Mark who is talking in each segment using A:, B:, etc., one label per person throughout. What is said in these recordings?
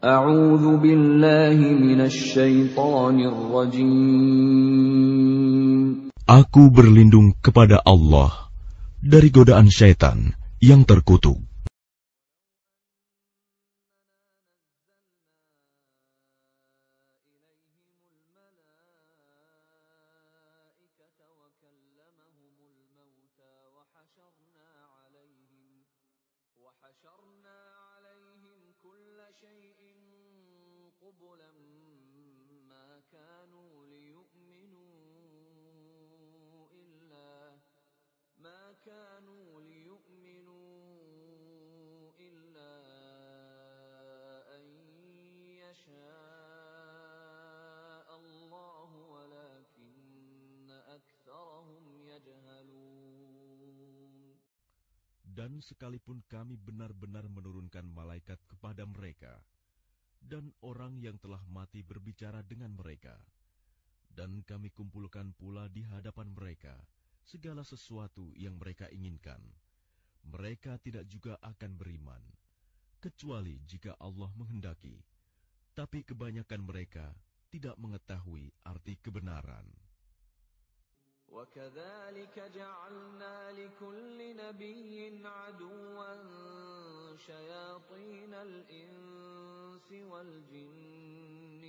A: A'udzu billahi minasy syaithanir rajim.
B: Aku berlindung kepada Allah dari godaan syaitan yang terkutuk. Dan sekalipun kami benar-benar menurunkan malaikat kepada mereka, dan orang yang telah mati berbicara dengan mereka, dan kami kumpulkan pula di hadapan mereka segala sesuatu yang mereka inginkan, mereka tidak juga akan beriman, kecuali jika Allah menghendaki. Tapi kebanyakan mereka tidak mengetahui arti kebenaran.
A: وَكَذَلِكَ جَعَلْنَا لِكُلِّ نَبِيٍّ عَدُوًّا شَيَاطِينَ الْإِنسِ وَالْجِنِّ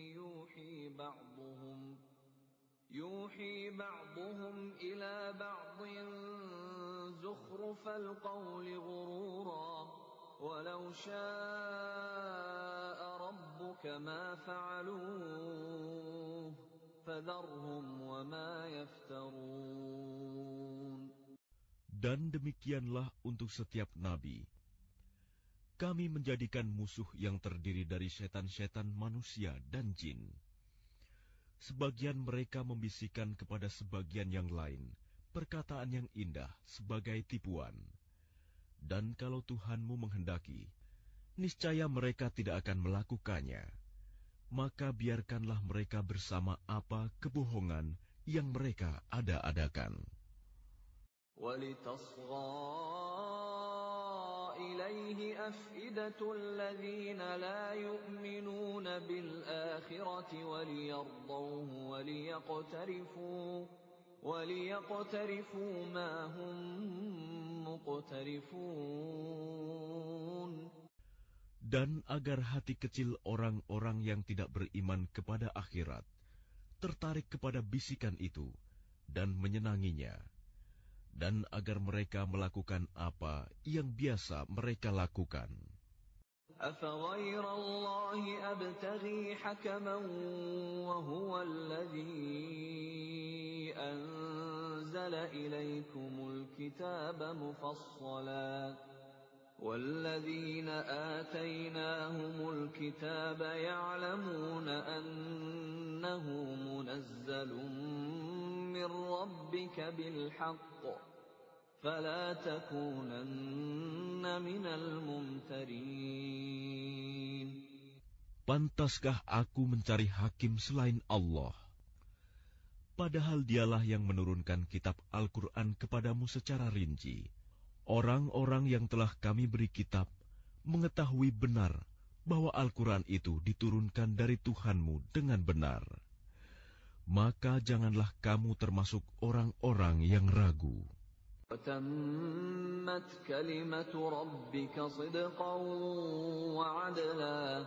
A: يُوحِي بَعْضُهُمْ إِلَى بَعْضٍ زُخْرُفَ الْقَوْلِ غُرُورًا وَلَوْ شَاءَ رَبُّكَ مَا فَعَلُوهُ
B: Dan demikianlah untuk setiap nabi. Kami menjadikan musuh yang terdiri dari setan-setan manusia dan jin. Sebagian mereka membisikkan kepada sebagian yang lain perkataan yang indah sebagai tipuan. Dan kalau Tuhanmu menghendaki, niscaya mereka tidak akan melakukannya. Maka biarkanlah mereka bersama apa kebohongan yang mereka ada-adakan.
A: وَلِتَصْغَى إِلَيْهِ أَفْئِدَةُ الَّذِينَ لَا يُؤْمِنُونَ بِالْآخِرَةِ وَلِيَرْضَوْهُ وَلِيَقْتَرِفُوا مَا هُمْ مُقْتَرِفُونَ.
B: Dan agar hati kecil orang-orang yang tidak beriman kepada akhirat tertarik kepada bisikan itu dan menyenanginya, dan agar mereka melakukan apa yang biasa mereka lakukan.
A: أَفَغَيْرَ اللَّهِ أَبْتَغِي حَكَمًا وَهُوَ الَّذِي أَنزَلَ إِلَيْكُمُ الْكِتَابَ مُفَصَّلًا وَالَّذِينَ آتَيْنَاهُمُ الْكِتَابَ يَعْلَمُونَ أَنَّهُ مُنَزَّلٌ مِّن رَّبِّكَ بِالْحَقِّ فَلَا تَكُونَنَّ مِنَ الْمُمْتَرِينَ.
B: Pantaskah aku mencari hakim selain Allah? Padahal dialah yang menurunkan kitab Al-Quran kepadamu secara rinci. Orang-orang yang telah kami beri kitab mengetahui benar bahwa Al-Quran itu diturunkan dari Tuhanmu dengan benar. Maka janganlah kamu termasuk orang-orang yang ragu.
A: وَتَمَّتْ كَلِمَةُ رَبِّكَ صِدْقًا وَعَدْلًا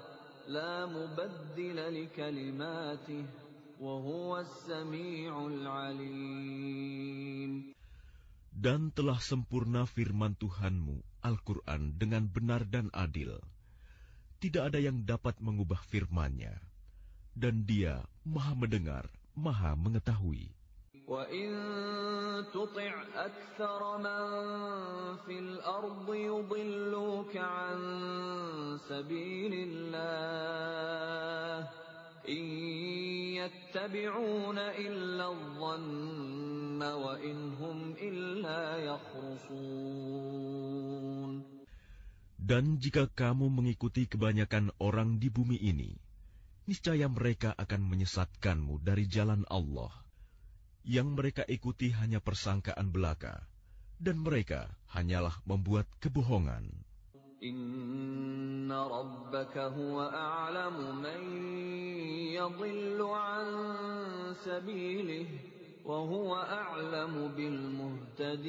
A: لَا مُبَدِّلَ لِكَلِمَاتِهِ وَهُوَ السَّمِيعُ الْعَلِيمُ.
B: Dan telah sempurna firman Tuhanmu, Al-Quran, dengan benar dan adil. Tidak ada yang dapat mengubah firman-Nya. Dan Dia Maha Mendengar, Maha Mengetahui.
A: وَإِن تُطِعْ أَكْثَرَ مَن فِي الْأَرْضِ يُضِلُّوكَ عَن سَبِيلِ اللَّهِ إِن يَتَّبِعُونَ إِلَّا الظَّنَّ وَإِنْ هُمْ إِلَّا يَخْرُصُونَ.
B: Dan jika kamu mengikuti kebanyakan orang di bumi ini, niscaya mereka akan menyesatkanmu dari jalan Allah. Yang mereka ikuti hanya persangkaan belaka, dan mereka hanyalah membuat kebohongan.
A: Inna rabbaka huwa a'lamu man yadhillu an sabilihi wa huwa a'lamu bil muhtadin.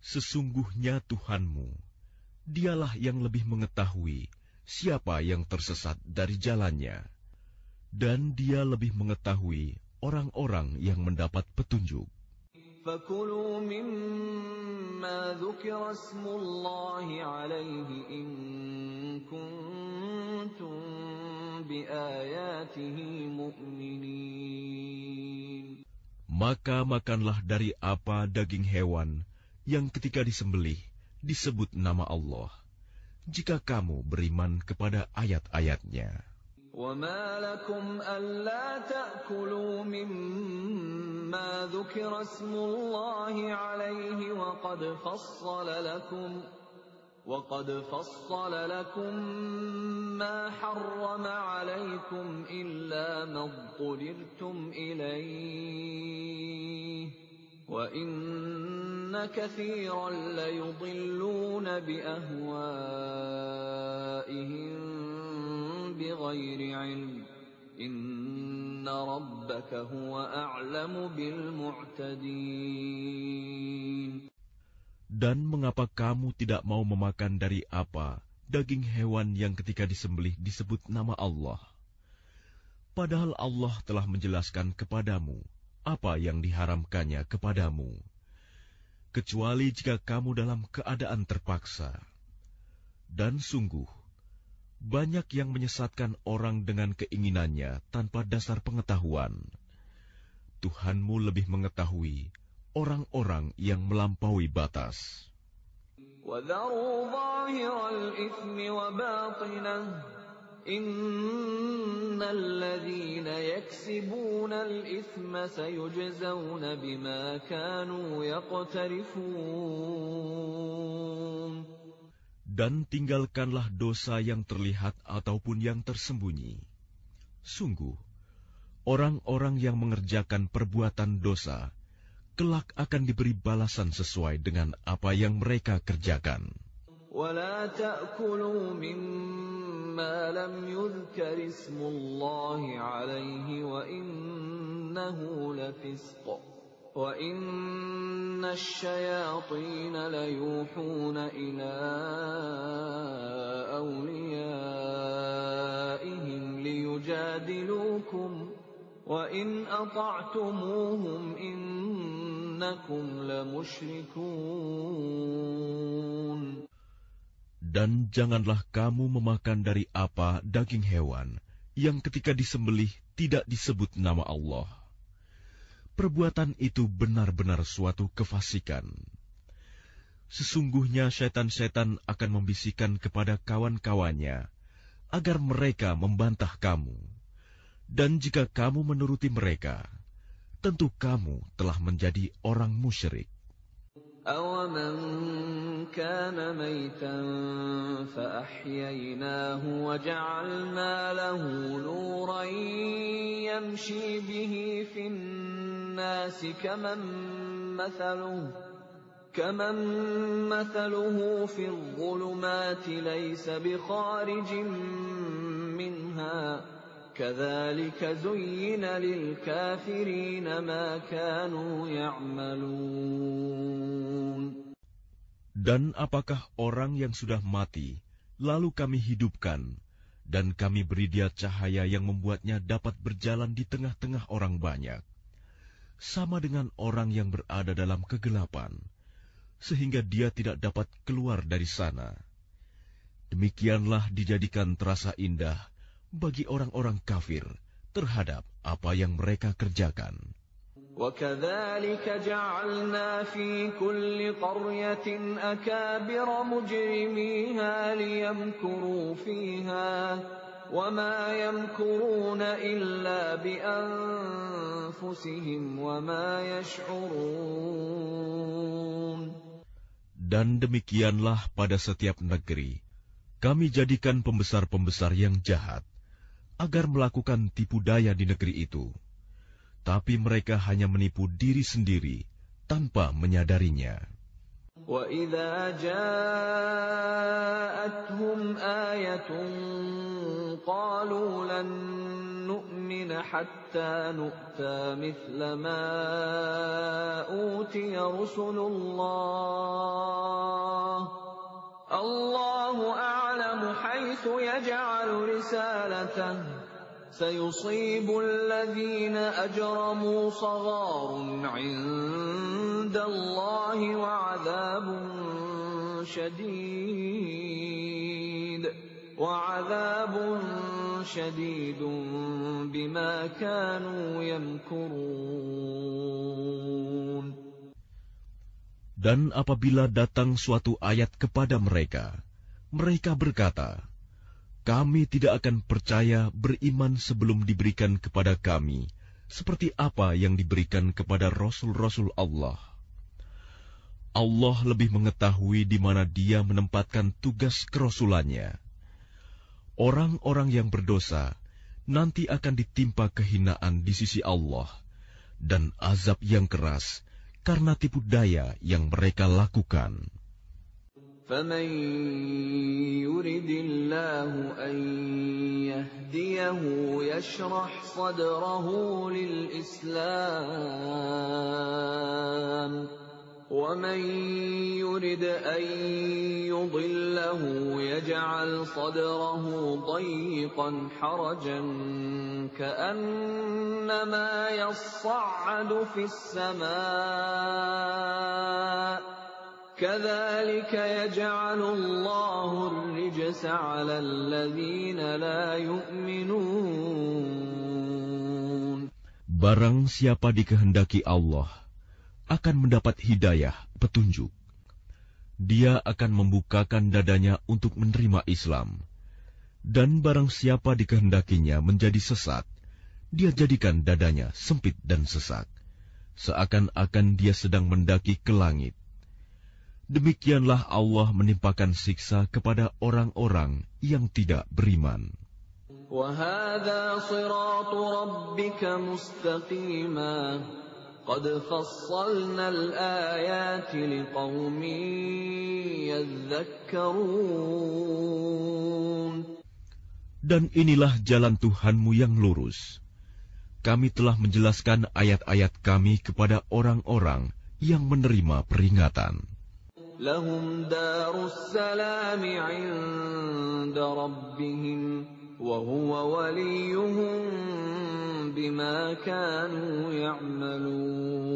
B: Sesungguhnya Tuhanmu, Dialah yang lebih mengetahui siapa yang tersesat dari jalannya, dan Dia lebih mengetahui orang-orang yang mendapat petunjuk.
A: فَكُلُوا مِمَّا ذُكِرَ اسْمُ اللَّهِ عَلَيْهِ إِن كُنتُم بِآيَاتِهِ مُؤْمِنِينَ.
B: Maka makanlah dari apa daging hewan yang ketika disembelih disebut nama Allah, jika kamu beriman kepada ayat-ayatnya.
A: وَمَا لَكُمْ أَلَّا تَأْكُلُوا مِمَّا ذُكِرَ اسْمُ اللَّهِ عَلَيْهِ وَقَدْ فَصَّلَ لَكُم مَّا حَرَّمَ عَلَيْكُمْ إِلَّا مَا اضْطُرِرْتُمْ إِلَيْهِ وَإِنَّ كَثِيرًا لَّيُضِلُّونَ بِأَهْوَائِهِم بِغَيْرِ عِلْمٍ إِنَّ رَبَّكَ هُوَ أَعْلَمُ بِالْمُعْتَدِينَ.
B: Dan mengapa kamu tidak mau memakan dari apa daging hewan yang ketika disembelih disebut nama Allah? Padahal Allah telah menjelaskan kepadamu apa yang diharamkannya kepadamu, kecuali jika kamu dalam keadaan terpaksa. Dan sungguh, banyak yang menyesatkan orang dengan keinginannya tanpa dasar pengetahuan. Tuhanmu lebih mengetahui orang-orang yang melampaui batas.
A: وَذَرُوا ظَاهِرَ الْإِثْمِ وَبَاطِنَهُ إِنَّ الَّذِينَ يَكْسِبُونَ الْإِثْمَ سَيُجْزَوْنَ بِمَا كَانُوا يَقْتَرِفُونَ.
B: Dan tinggalkanlah dosa yang terlihat ataupun yang tersembunyi. Sungguh, orang-orang yang mengerjakan perbuatan dosa kelak akan diberi balasan sesuai dengan apa yang mereka kerjakan.
A: وَلَا تَأْكُلُوا مِمَّا لَمْ يُذْكَرِ اسْمُ اللَّهِ عَلَيْهِ وَإِنَّهُ لَفِسْقٌ وَإِنَّ الشَّيَاطِينَ لَيُوحُونَ إِلَىٰ أَوْلِيَائِهِمْ لِيُجَادِلُوكُمْ وَإِنْ أَطَعْتُمُوهُمْ إِنَّكُمْ لَمُشْرِكُونَ.
B: Dan janganlah kamu memakan dari apa daging hewan yang ketika disembelih tidak disebut nama Allah. Perbuatan itu benar-benar suatu kefasikan. Sesungguhnya syaitan-syaitan akan membisikkan kepada kawan-kawannya agar mereka membantah kamu. Dan jika kamu menuruti mereka, tentu kamu telah menjadi orang musyrik.
A: أَوَمَنْ كَانَ مَيْتًا فَأَحْيَيْنَاهُ وَجَعَلْنَا لَهُ نُورًا يَمْشِي بِهِ فِي النَّاسِ كَمَنْ مَثَلُهُ فِي الظُّلُمَاتِ لَيْسَ بِخَارِجٍ مِنْهَا كَذَلِكَ زُيِّنَ لِلْكَافِرِينَ مَا كَانُوا يَعْمَلُونَ.
B: Dan apakah orang yang sudah mati, lalu kami hidupkan, dan kami beri dia cahaya yang membuatnya dapat berjalan di tengah-tengah orang banyak, sama dengan orang yang berada dalam kegelapan, sehingga dia tidak dapat keluar dari sana. Demikianlah dijadikan terasa indah bagi orang-orang kafir terhadap apa yang mereka kerjakan.
A: وَكَذَلِكَ جَعَلْنَا فِي كُلِّ قَرْيَةٍ أَكَابِرَ مُجْرِمِيهَا لِيَمْكُرُوا فِيهَا وَمَا يَمْكُرُونَ إِلَّا بِأَنفُسِهِمْ وَمَا يَشْعُرُونَ.
B: Dan demikianlah pada setiap negeri kami jadikan pembesar-pembesar yang jahat agar melakukan tipu daya di negeri itu. Tapi mereka hanya menipu diri sendiri tanpa menyadarinya.
A: وَإِذَا جَاءَتْهُمْ آيَةٌ قَالُوا لَن نُّؤْمِنَ حَتَّى نُؤْتَىٰ مِثْلَ مَا أُوتِيَ رُسُلُ اللَّهِ اللَّهُ أَعْلَمُ حَيْثُ يَجْعَلُ رِسَالَتَهُ سَيُصِيبُ الَّذِينَ أَجْرَمُوا صَغَارٌ عِندَ اللَّهِ وَعَذَابٌ شَدِيدٌ بِمَا كَانُوا يَمْكُرُونَ.
B: Dan apabila datang suatu ayat kepada mereka, mereka berkata, kami tidak akan percaya beriman sebelum diberikan kepada kami seperti apa yang diberikan kepada Rasul-Rasul Allah. Allah lebih mengetahui di mana Dia menempatkan tugas kerasulannya. Orang-orang yang berdosa nanti akan ditimpa kehinaan di sisi Allah dan azab yang keras karena tipu daya yang mereka lakukan.
A: فَمَن يُرِدِ اللَّهُ أَن يَهْدِيَهُ يَشْرَحْ صَدْرَهُ لِلْإِسْلَامِ وَمَن يُرِدْ أَن يُضِلَّهُ يَجْعَلْ صَدْرَهُ ضَيِّقًا حَرَجًا كَأَنَّمَا يَصَّعَّدُ فِي السَّمَاءِ كَذَلِكَ يَجْعَلُ اللَّهُ الرِّجْسَ عَلَى الَّذِينَ لَا يُؤْمِنُونَ.
B: Barang siapa dikehendaki Allah akan mendapat hidayah, petunjuk. Dia akan membukakan dadanya untuk menerima Islam. Dan barang siapa dikehendakinya menjadi sesat, dia jadikan dadanya sempit dan sesak, seakan-akan dia sedang mendaki ke langit. Demikianlah Allah menimpakan siksa kepada orang-orang yang tidak beriman.
A: وَهَذَا صِرَاطُ رَبِّكَ مُسْتَقِيمًا قَدْ فَصَّلْنَا الْآيَاتِ لِقَوْمٍ يَذَّكَّرُونَ.
B: Dan inilah jalan Tuhanmu yang lurus. Kami telah menjelaskan ayat-ayat kami kepada orang-orang yang menerima peringatan.
A: لهم دار السلام عند ربهم وهو وليهم بما كانوا يعملون.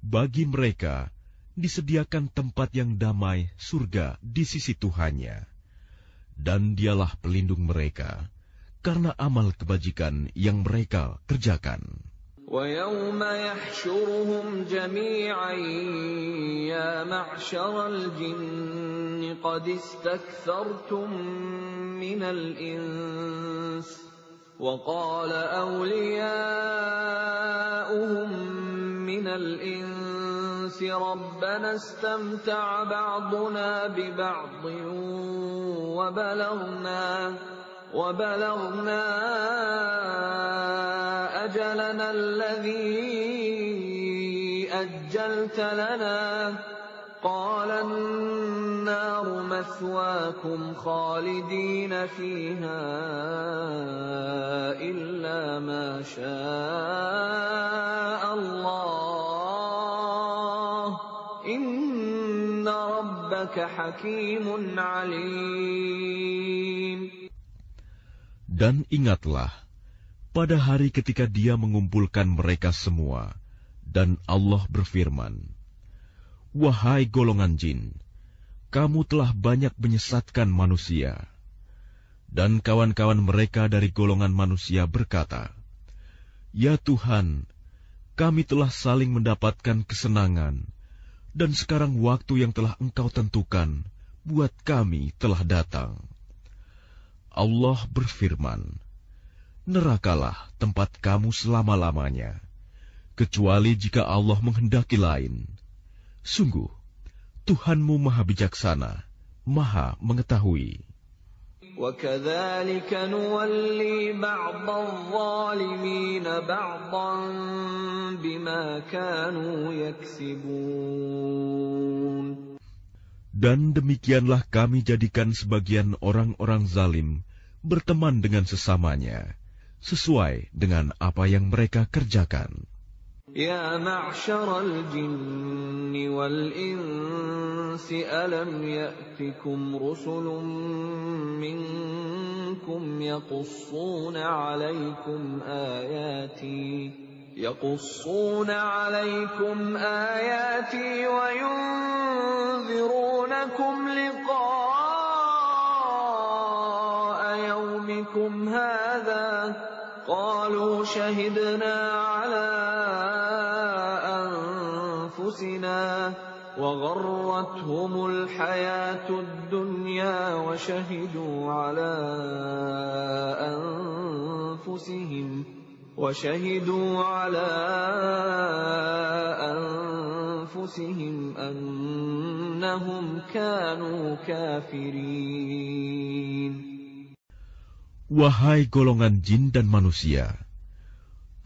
B: Bagi mereka disediakan tempat yang damai, surga di sisi Tuhannya, dan Dialah pelindung mereka karena amal kebajikan yang mereka kerjakan.
A: وَيَوْمَ يَحْشُرُهُمْ جَمِيعًا يَا مَعْشَرَ الْجِنِّ قَدِ اسْتَكْثَرْتُم مِّنَ الْإِنسِ وَقَالَ أَوْلِيَاؤُهُم مِّنَ الْإِنسِ رَبَّنَا اسْتَمْتَعَ بَعْضُنَا بِبَعْضٍ وَبَلَغْنَا أَجَلَنَا الَّذِي أَجَّلْتَ لَنَا قَالَ النَّارُ مَثْوَاكُمْ خَالِدِينَ فِيهَا إِلَّا مَا شَاءَ اللَّهُ إِنَّ رَبَّكَ حَكِيمٌ عَلِيمٌ.
B: Dan ingatlah, pada hari ketika Dia mengumpulkan mereka semua, dan Allah berfirman, wahai golongan jin, kamu telah banyak menyesatkan manusia. Dan kawan-kawan mereka dari golongan manusia berkata, ya Tuhan, kami telah saling mendapatkan kesenangan, dan sekarang waktu yang telah Engkau tentukan buat kami telah datang. Allah berfirman, nerakalah tempat kamu selama-lamanya, kecuali jika Allah menghendaki lain. Sungguh, Tuhanmu Maha Bijaksana, Maha Mengetahui.
A: وَكَذَلِكَ نُوَلِّي بَعْضَ الظَّالِمِينَ بَعْضًا بِمَا كَانُوا يَكْسِبُونَ.
B: Dan demikianlah kami jadikan sebagian orang-orang zalim berteman dengan sesamanya, sesuai dengan apa yang mereka kerjakan.
A: يا معشر الجن والإنس ألم يأتكم رسل منكم يقصون عليكم آياتي وينذرونكم لقاء يومكم هذا قالوا شهدنا على أنفسنا وغرتهم الحياة الدنيا وشهدوا على أنفسهم أنهم كانوا كافرين.
B: Wahai golongan jin dan manusia,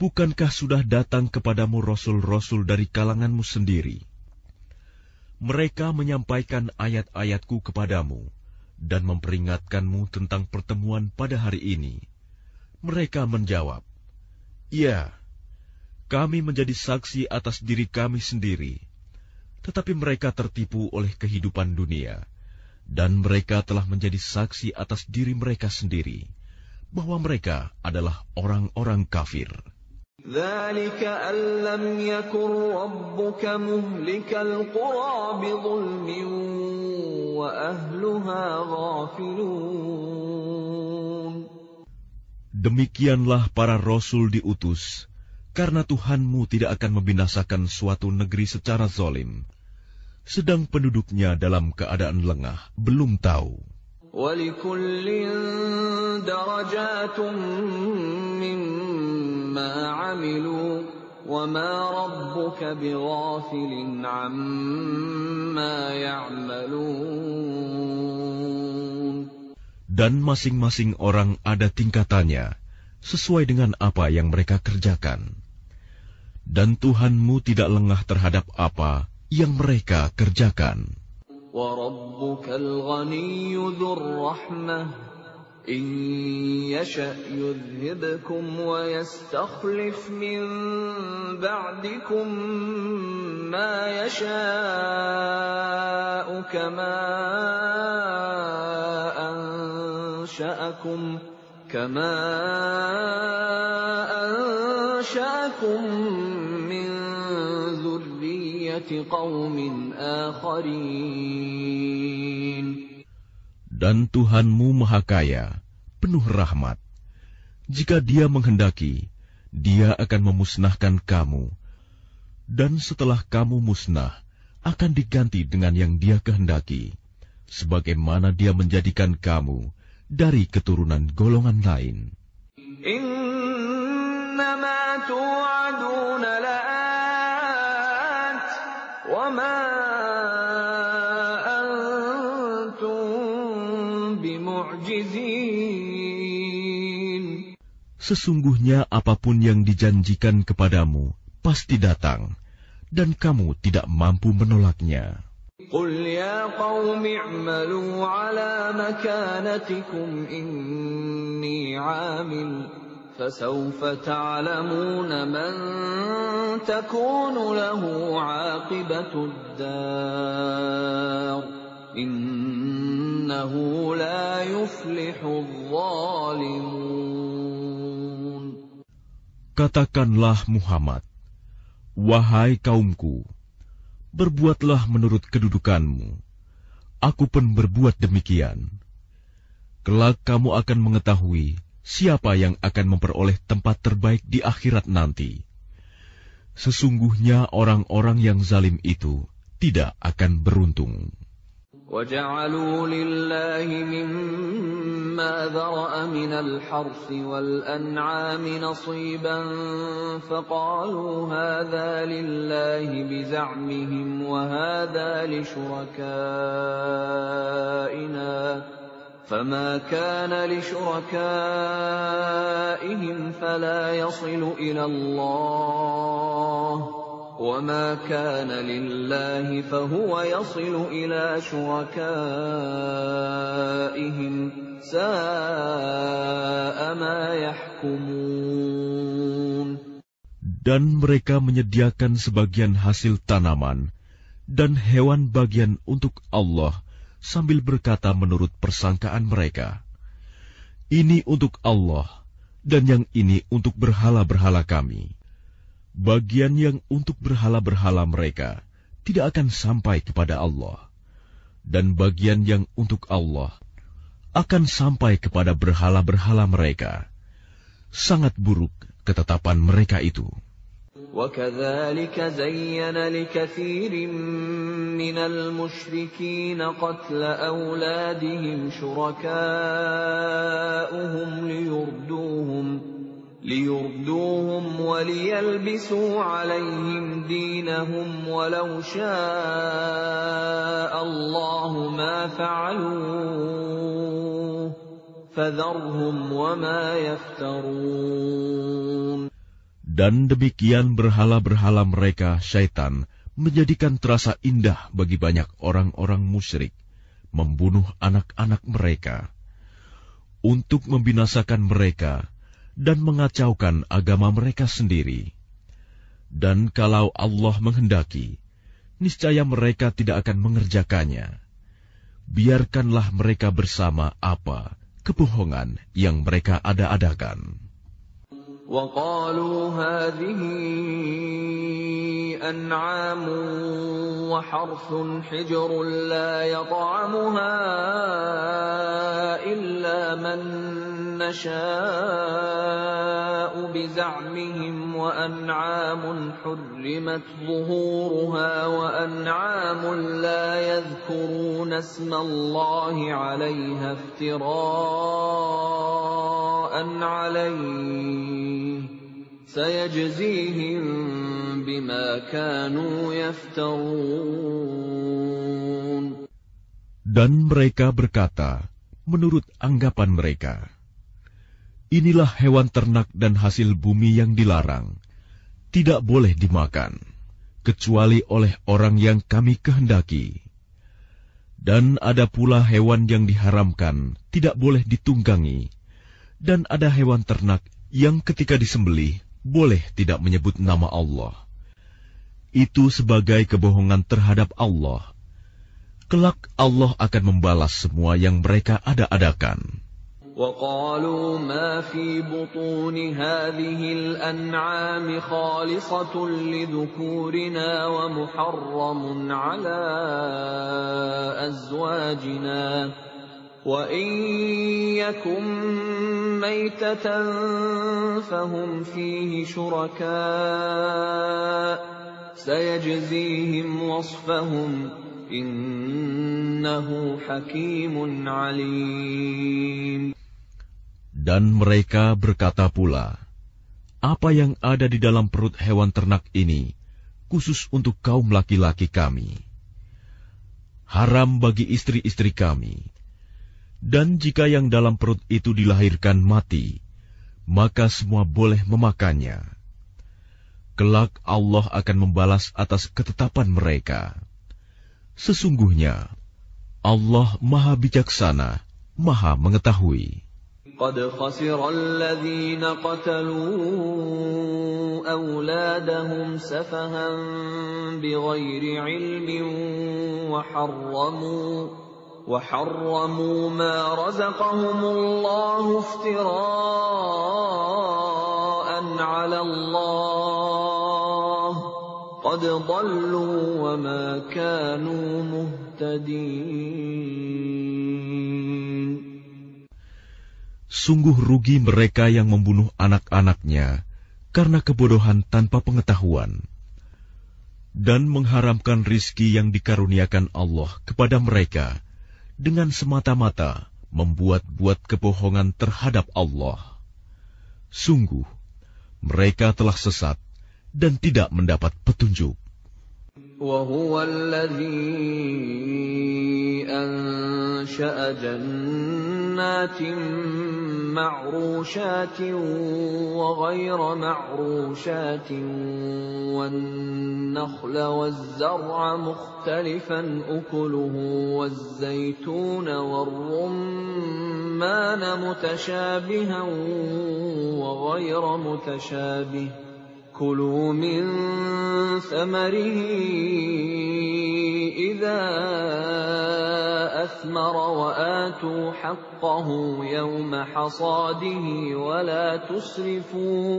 B: bukankah sudah datang kepadamu rasul-rasul dari kalanganmu sendiri? Mereka menyampaikan ayat-ayatku kepadamu dan memperingatkanmu tentang pertemuan pada hari ini. Mereka menjawab, "Ya, kami menjadi saksi atas diri kami sendiri." Tetapi mereka tertipu oleh kehidupan dunia, dan mereka telah menjadi saksi atas diri mereka sendiri bahwa mereka adalah orang-orang kafir.
A: ذَلِكَ أَن لَّمْ يَكُن رَّبُّكَ مُهْلِكَ الْقُرَىٰ بِظُلْمٍ وَأَهْلُهَا غَافِلُونَ.
B: Demikianlah para rasul diutus, karena Tuhanmu tidak akan membinasakan suatu negeri secara zalim, sedang penduduknya dalam keadaan lengah, belum tahu.
A: وَلِكُلٍّ دَرَجَاتٌ مِّمَّا عَمِلُوا وَمَا رَبُّكَ بِغَافِلٍ عَمَّا يَعْمَلُونَ.
B: Dan masing-masing orang ada tingkatannya, sesuai dengan apa yang mereka kerjakan. Dan Tuhanmu tidak lengah terhadap apa yang mereka kerjakan.
A: وَرَبُّكَ الْغَنِيُّ ذُو الرَّحْمَةِ إِن يَشَأْ يُذْهِبْكُمْ وَيَسْتَخْلِفْ مِن بَعْدِكُم مَّا يَشَاءُ كَمَا أَنشَأَكُم مِّن ذُرِّيَّةِ قَوْمٍ آخَرِينَ.
B: Dan Tuhanmu Maha Kaya, penuh rahmat. Jika Dia menghendaki, Dia akan memusnahkan kamu. Dan setelah kamu musnah, akan diganti dengan yang Dia kehendaki, sebagaimana Dia menjadikan kamu dari keturunan golongan lain.
A: Innama tu'aduna la'at wa ma antum bimu'jizin.
B: Sesungguhnya apapun yang dijanjikan kepadamu pasti datang, dan kamu tidak mampu menolaknya.
A: Qul ya qaumi i'malu ala makanatikum inni 'amil fasawfa ta'lamuna man takunu lahu 'aqibatud dar innahu la yuflihudh dhalimun.
B: Katakanlah Muhammad, wahai kaumku, berbuatlah menurut kedudukanmu. Aku pun berbuat demikian. Kelak kamu akan mengetahui siapa yang akan memperoleh tempat terbaik di akhirat nanti. Sesungguhnya orang-orang yang zalim itu tidak akan beruntung.
A: وَجَعَلُوا لِلَّهِ مِمَّا ذَرَأَ مِنَ الْحَرْثِ وَالْأَنْعَامِ نَصِيبًا فَقَالُوا هَذَا لِلَّهِ بِزَعْمِهِمْ وَهَذَا لِشُرَكَائِنَا فما كان لشركائهم فلا يصل إلى الله وما كان لله فهو يصل إلى شركائهم ساء ما يحكمون.
B: Dan mereka menyediakan sebagian hasil tanaman dan hewan bagian untuk Allah sambil berkata menurut persangkaan mereka, ini untuk Allah dan yang ini untuk berhala-berhala kami. Bagian yang untuk berhala-berhala mereka tidak akan sampai kepada Allah, dan bagian yang untuk Allah akan sampai kepada berhala-berhala mereka. Sangat buruk ketetapan mereka itu.
A: وَكَذَلِكَ زَيَّنَ لِكَثِيرٍ مِّنَ الْمُشْرِكِينَ قَتْلَ أَوْلَادِهِمْ شُرَكَاؤُهُمْ لِيُرْدُوهُمْ وَلِيَلْبِسُوا عَلَيْهِمْ دِينَهُمْ وَلَوْ شَاءَ اللَّهُ مَا فَعَلُوهُ فَذَرْهُمْ وَمَا يَفْتَرُونَ.
B: Dan demikian berhala-berhala mereka, syaitan, menjadikan terasa indah bagi banyak orang-orang musyrik, membunuh anak-anak mereka, untuk membinasakan mereka dan mengacaukan agama mereka sendiri. Dan kalau Allah menghendaki, niscaya mereka tidak akan mengerjakannya. Biarkanlah mereka bersama apa kebohongan yang mereka ada-adakan.
A: وَقَالُوا هَٰذِهِ أَنْعَامٌ وَحَرْثٌ حِجْرٌ لَّا يَطْعَمُهَا إِلَّا مَن نَّشَاءُ بِزَعْمِهِمْ وَأَنْعَامٌ حُرِّمَتْ ظُهُورُهَا وَأَنْعَامٌ لَّا يَذْكُرُونَ اسْمَ اللَّهِ عَلَيْهَا افْتِرَاءً عَلَيْهِ سَيَجْزِيهِم بِمَا كَانُوا يَفْتَرُونَ.
B: Dan mereka berkata, menurut anggapan mereka, inilah hewan ternak dan hasil bumi yang dilarang, tidak boleh dimakan, kecuali oleh orang yang kami kehendaki. Dan ada pula hewan yang diharamkan, tidak boleh ditunggangi, dan ada hewan ternak yang ketika disembelih, boleh tidak menyebut nama Allah. Itu sebagai kebohongan terhadap Allah. Kelak Allah akan membalas semua yang mereka ada-adakan.
A: وَقَالُوا مَا فِي بُطُونِ هَٰذِهِ الْأَنْعَامِ خَالِصَةٌ لِذُكُورِنَا وَمُحَرَّمٌ عَلَىٰ أَزْوَاجِنَا وَإِن يَكُن مَّيْتَةً فَهُمْ فِيهِ شُرَكَاءُ سَيَجْزِيهِمْ وَصْفَهُمْ إِنَّهُ حَكِيمٌ عَلِيمٌ.
B: Dan mereka berkata pula, apa yang ada di dalam perut hewan ternak ini, khusus untuk kaum laki-laki kami. Haram bagi istri-istri kami. Dan jika yang dalam perut itu dilahirkan mati, maka semua boleh memakannya. Kelak Allah akan membalas atas ketetapan mereka. Sesungguhnya, Allah Maha Bijaksana, Maha Mengetahui.
A: قد خسر الذين قتلوا أولادهم سفها بغير علم وحرموا ما رزقهم الله افتراء على الله قد ضلوا وما كانوا مهتدين.
B: Sungguh rugi mereka yang membunuh anak-anaknya karena kebodohan tanpa pengetahuan, dan mengharamkan rizki yang dikaruniakan Allah kepada mereka dengan semata-mata membuat-buat kebohongan terhadap Allah. Sungguh, mereka telah sesat dan tidak mendapat petunjuk.
A: وهو الذي أنشأ جنات معروشات وغير معروشات والنخل والزرع مختلفا أكله والزيتون والرمان متشابها وغير متشابه كلوا من ثمره إذا أثمر وآتوا حقه يوم حصاده ولا تسرفوا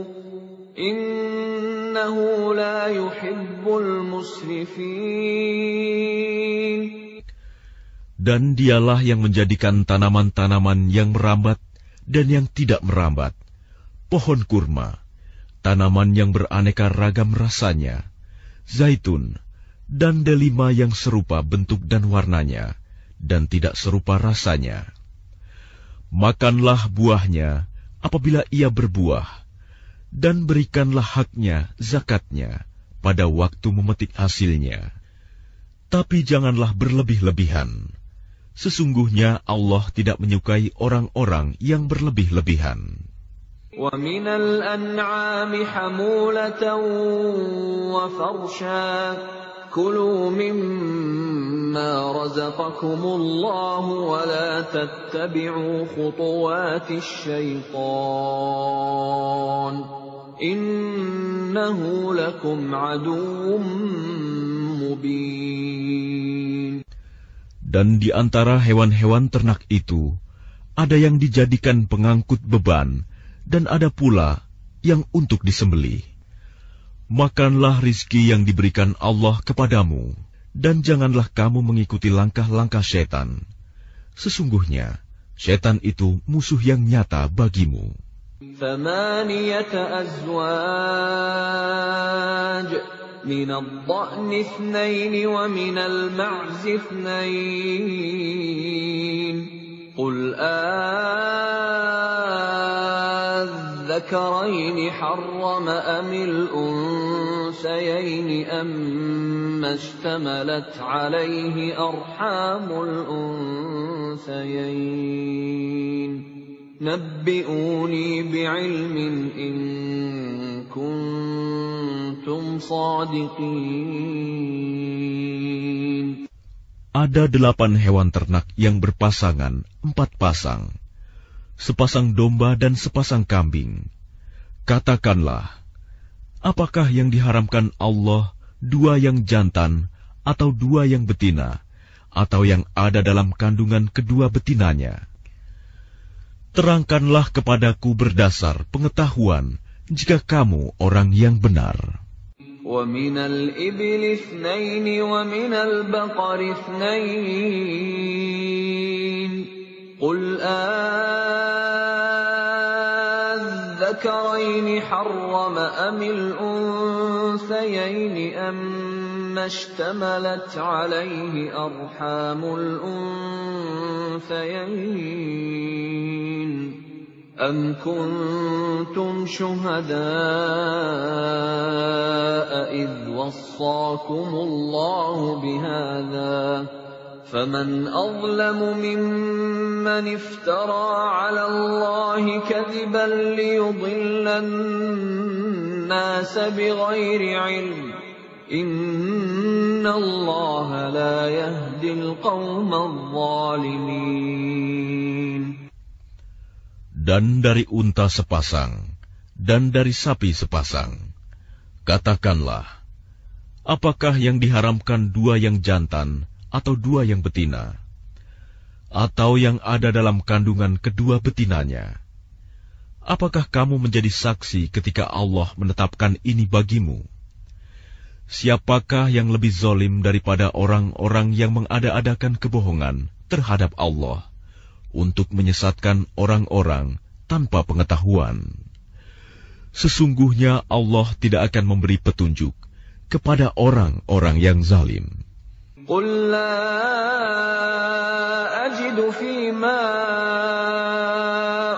A: إنه لا يحب المسرفين.
B: Dan dialah yang menjadikan tanaman-tanaman yang merambat dan yang tidak merambat, pohon kurma, tanaman yang beraneka ragam rasanya, zaitun, dan delima yang serupa bentuk dan warnanya, dan tidak serupa rasanya. Makanlah buahnya apabila ia berbuah, dan berikanlah haknya, zakatnya, pada waktu memetik hasilnya. Tapi janganlah berlebih-lebihan. Sesungguhnya Allah tidak menyukai orang-orang yang berlebih-lebihan.
A: وَمِنَ الْأَنْعَامِ حَمُولَةً وَفَرْشًا كُلُوا مِمَّا رَزَقَكُمُ اللَّهُ وَلَا تَتَّبِعُوا خُطُوَاتِ الشَّيْطَانِ إِنَّهُ لَكُمْ عَدُوٌّ مُبِينٌ.
B: Dan di antara hewan-hewan ternak itu ada yang dijadikan pengangkut beban, dan ada pula yang untuk disembelih. Makanlah rizki yang diberikan Allah kepadamu, dan janganlah kamu mengikuti langkah-langkah setan. Sesungguhnya, setan itu musuh yang nyata bagimu.
A: 8 أزواج من الضأن 2 ومن المعز 2 قل الذكرين حرم أم الأنثيين أما اشتملت عليه أرحام الأنثيين نبئوني بعلم إن كنتم صادقين.
B: Ada 8 hewan ternak yang berpasangan, 4 pasang. Sepasang domba dan sepasang kambing. Katakanlah, apakah yang diharamkan Allah 2 yang jantan atau 2 yang betina, atau yang ada dalam kandungan kedua betinanya? Terangkanlah kepadaku berdasar pengetahuan jika kamu orang yang benar.
A: وَمِنَ الْإِبِلِ 2 وَمِنَ الْبَقَرِ 2 قُلْ الذكرين حرم أم الأنثيين أما اشتملت عليه أرحام الأنثيين أم كنتم شهداء إذ وصاكم الله بهذا فمن أظلم ممن افترى على الله كذبا ليضل الناس بغير علم إن الله لا يهدي القوم الظالمين.
B: Dan dari unta sepasang, dan dari sapi sepasang. Katakanlah, apakah yang diharamkan 2 yang jantan, atau 2 yang betina, atau yang ada dalam kandungan kedua betinanya? Apakah kamu menjadi saksi ketika Allah menetapkan ini bagimu? Siapakah yang lebih zalim daripada orang-orang yang mengada-adakan kebohongan terhadap Allah untuk menyesatkan orang-orang tanpa pengetahuan? Sesungguhnya Allah tidak akan memberi petunjuk kepada orang-orang yang zalim.
A: قُل لَّا أَجِدُ فِيمَا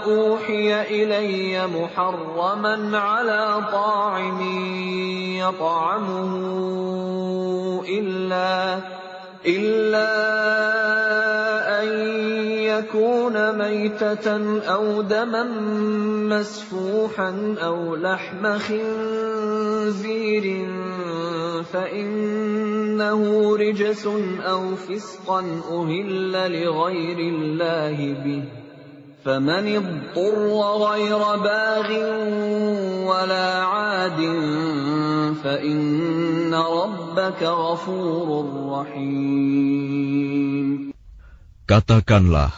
A: أُوحِيَ إِلَيَّ مُحَرَّمًا عَلَىٰ طَاعِمٍ يَطْعَمُهُ إلا أن يكون ميتة أو دما مسفوحا أو لحم خنزير فإنه رجس أو فسقا أهل لغير الله به فمن اضطر غير باغ ولا عاد فإن ربك غفور رحيم.
B: Katakanlah,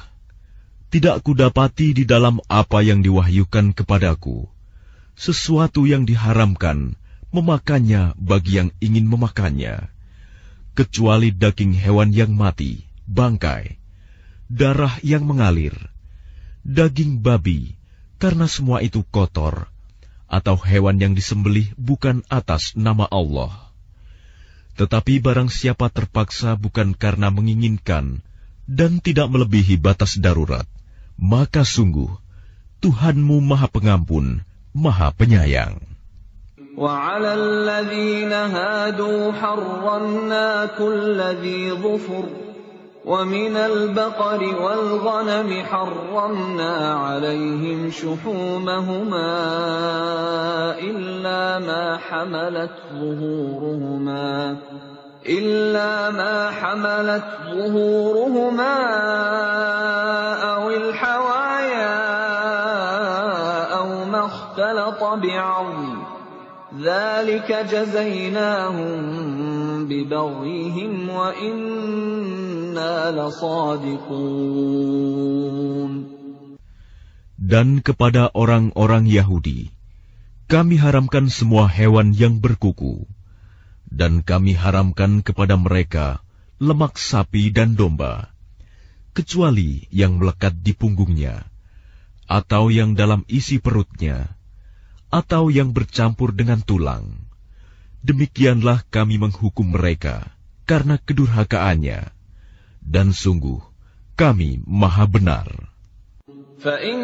B: tidak kudapati di dalam apa yang diwahyukan kepadaku sesuatu yang diharamkan memakannya bagi yang ingin memakannya, kecuali daging hewan yang mati, bangkai, darah yang mengalir, daging babi, karena semua itu kotor, atau hewan yang disembelih bukan atas nama Allah. Tetapi barang siapa terpaksa bukan karena menginginkan dan tidak melebihi batas darurat, maka sungguh Tuhanmu Maha Pengampun, Maha Penyayang.
A: وَعَلَى الَّذِينَ هَادُوا حَرَّمْنَا كُلَّ ذِي ظُفُرٍ وَمِنَ الْبَقَرِ وَالْغَنَمِ حَرَّمْنَا عَلَيْهِمْ شُحُومَهُمَا إِلَّا مَا حَمَلَتْ ظُهُورُهُمَا أَوِ الْحَوَايَا أَوْ مَا اخْتَلَطَ بِعَظْمٍ ذَلِكَ جَزَيْنَاهُمْ بِبَغْيِهِمْ وَإِنَّا لَصَادِقُونَ.
B: Dan kepada orang-orang Yahudi, kami haramkan semua hewan yang berkuku, dan kami haramkan kepada mereka lemak sapi dan domba, kecuali yang melekat di punggungnya, atau yang dalam isi perutnya, atau yang bercampur dengan tulang. Demikianlah kami menghukum mereka karena kedurhakaannya, dan sungguh kami Maha Benar.
A: فَإِن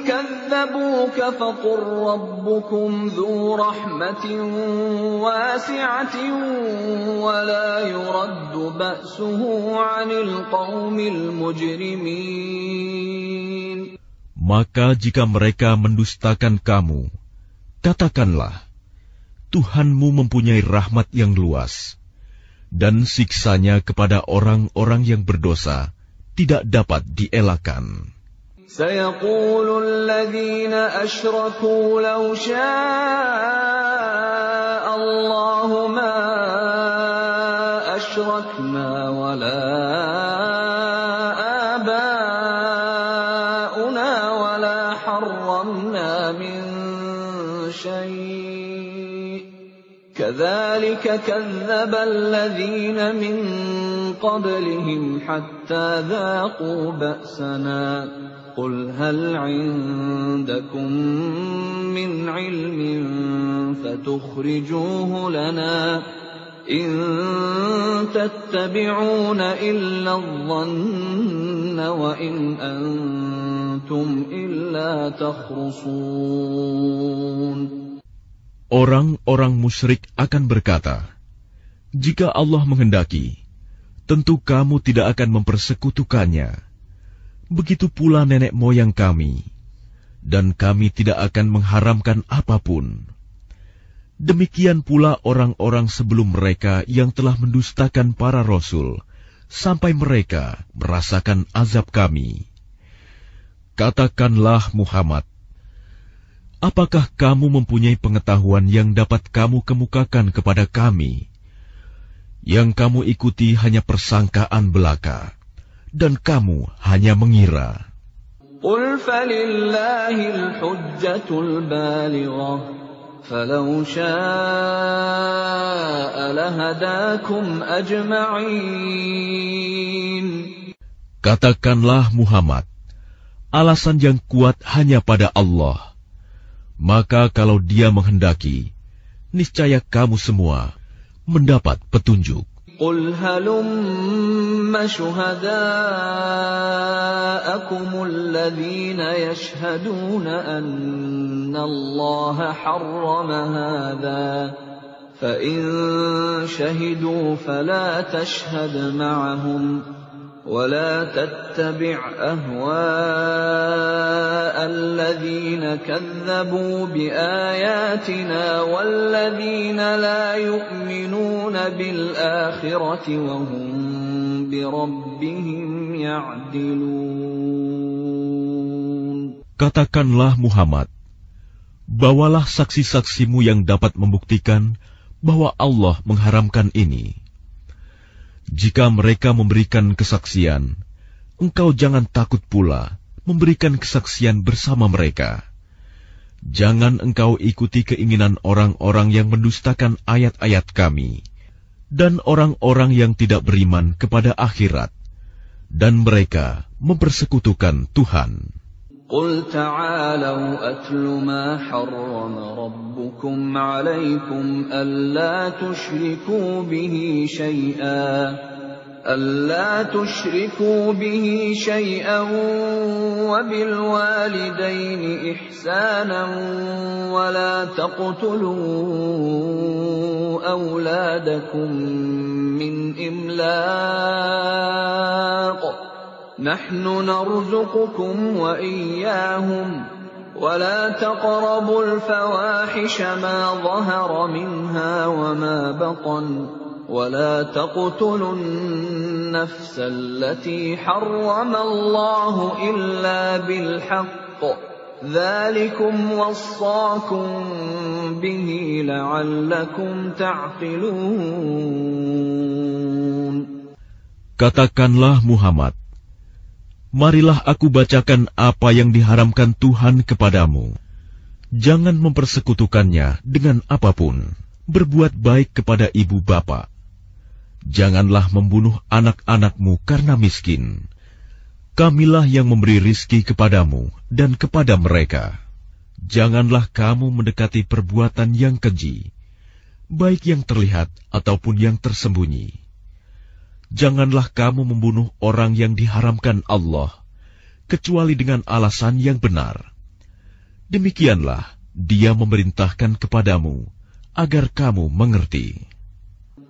A: كَذَّبُوكَ فَقُل رَّبُّكُمْ ذُو رَحْمَةٍ وَاسِعَةٍ وَلَا يُرَدُّ بَأْسُهُ عَنِ الْقَوْمِ الْمُجْرِمِينَ.
B: Maka jika mereka mendustakan kamu, katakanlah, Tuhanmu mempunyai rahmat yang luas, dan siksanya kepada orang-orang yang berdosa tidak dapat dielakkan.
A: سَيَقُولُ الَّذِينَ أَشْرَكُوا لَوْ شَاءَ اللَّهُ مَا أَشْرَكْنَا وَلَا آبَاؤُنَا وَلَا حَرَّمْنَا مِن شَيْءٍ كَذَلِكَ كَذَّبَ الَّذِينَ مِن قَبْلِهِمْ حَتَّى ذَاقُوا بَأْسَنَا قُلْ هَلْ عِندَكُم مِّنْ عِلْمٍ فَتُخْرِجُوهُ لَنَا إِن تَتَّبِعُونَ إِلَّا الظَّنَّ وَإِنْ أَنتُمْ إِلَّا تَخْرُصُونَ.
B: Orang-orang musyrik akan berkata, jika Allah menghendaki, tentu kamu tidak akan mempersekutukannya. Begitu pula nenek moyang kami, dan kami tidak akan mengharamkan apapun. Demikian pula orang-orang sebelum mereka yang telah mendustakan para rasul, sampai mereka merasakan azab kami. Katakanlah Muhammad, apakah kamu mempunyai pengetahuan yang dapat kamu kemukakan kepada kami? Yang kamu ikuti hanya persangkaan belaka, dan kamu hanya mengira.
A: قُلْ فَلِلَّهِ الْحُجَّةُ الْبَالِغَةُ فَلَوْ شَاءَ لَهَدَاكُمْ أَجْمَعِينَ.
B: Katakanlah Muhammad, alasan yang kuat hanya pada Allah. Maka kalau Dia menghendaki, niscaya kamu semua mendapat petunjuk.
A: قُلْ هَلُمَّ شُهَدَاءَكُمُ الَّذِينَ يَشْهَدُونَ أَنَّ اللَّهَ حَرَّمَ هَذَا فإن شهدوا فلا تشهد معهم ولا تتبع أهواء الذين كذبوا بآياتنا والذين لا يؤمنون بالآخرة وهم بربهم يعدلون.
B: Katakanlah Muhammad, bawalah saksi-saksimu yang dapat membuktikan bahwa Allah mengharamkan ini. Jika mereka memberikan kesaksian, engkau jangan takut pula memberikan kesaksian bersama mereka. Jangan engkau ikuti keinginan orang-orang yang mendustakan ayat-ayat Kami, dan orang-orang yang tidak beriman kepada akhirat, dan mereka mempersekutukan Tuhan.
A: قل تعالوا أتل ما حرم ربكم عليكم ألا تشركوا به شيئا وبالوالدين إحسانا ولا تقتلوا أولادكم من إملاق نحن نرزقكم وإياهم ولا تقربوا الفواحش ما ظهر منها وما بطن ولا تقتلوا النفس التي حرم الله إلا بالحق ذلكم وصاكم به لعلكم تعقلون.
B: Katakanlah Muhammad, marilah aku bacakan apa yang diharamkan Tuhan kepadamu. Jangan mempersekutukannya dengan apapun. Berbuat baik kepada ibu bapa. Janganlah membunuh anak-anakmu karena miskin. Kamilah yang memberi rizki kepadamu dan kepada mereka. Janganlah kamu mendekati perbuatan yang keji, baik yang terlihat ataupun yang tersembunyi. Janganlah kamu membunuh orang yang diharamkan Allah, kecuali dengan alasan yang benar. Demikianlah Dia memerintahkan kepadamu, agar kamu mengerti.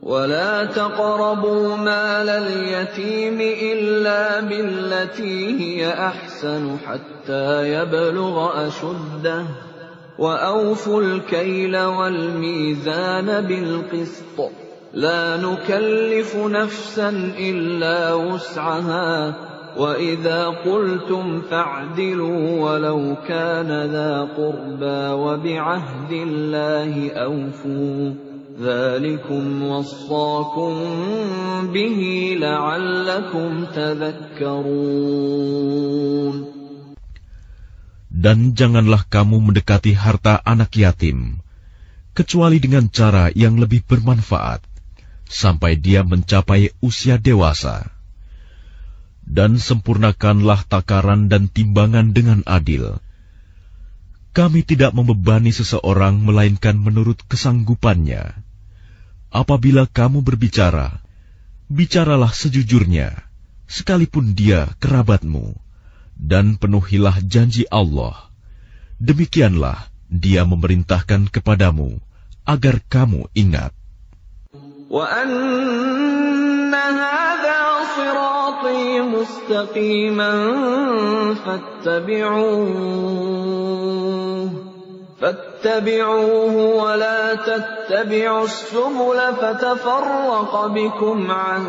A: ولا تقربوا مال اليتيم إلا بالتي هي أحسن حتى يبلغ أشده وأوفوا الكيل والميزان بالقسط لا نكلف نفسا إلا وسعها وإذا قلتم فاعدلوا ولو كان ذا قربى وبعهد الله أوفوا ذلكم وصاكم به لعلكم تذكرون.
B: Dan janganlah kamu mendekati harta anak yatim, kecuali dengan cara yang lebih bermanfaat, sampai dia mencapai usia dewasa. Dan sempurnakanlah takaran dan timbangan dengan adil. Kami tidak membebani seseorang melainkan menurut kesanggupannya. Apabila kamu berbicara, bicaralah sejujurnya, sekalipun dia kerabatmu, dan penuhilah janji Allah. Demikianlah Dia memerintahkan kepadamu, agar kamu ingat.
A: وَأَنَّ هَذَا صِرَاطِي مُسْتَقِيمًا فَاتَّبِعُوهُ وَلَا تَتَّبِعُوا السُّبُلَ فَتَفَرَّقَ بِكُمْ عَن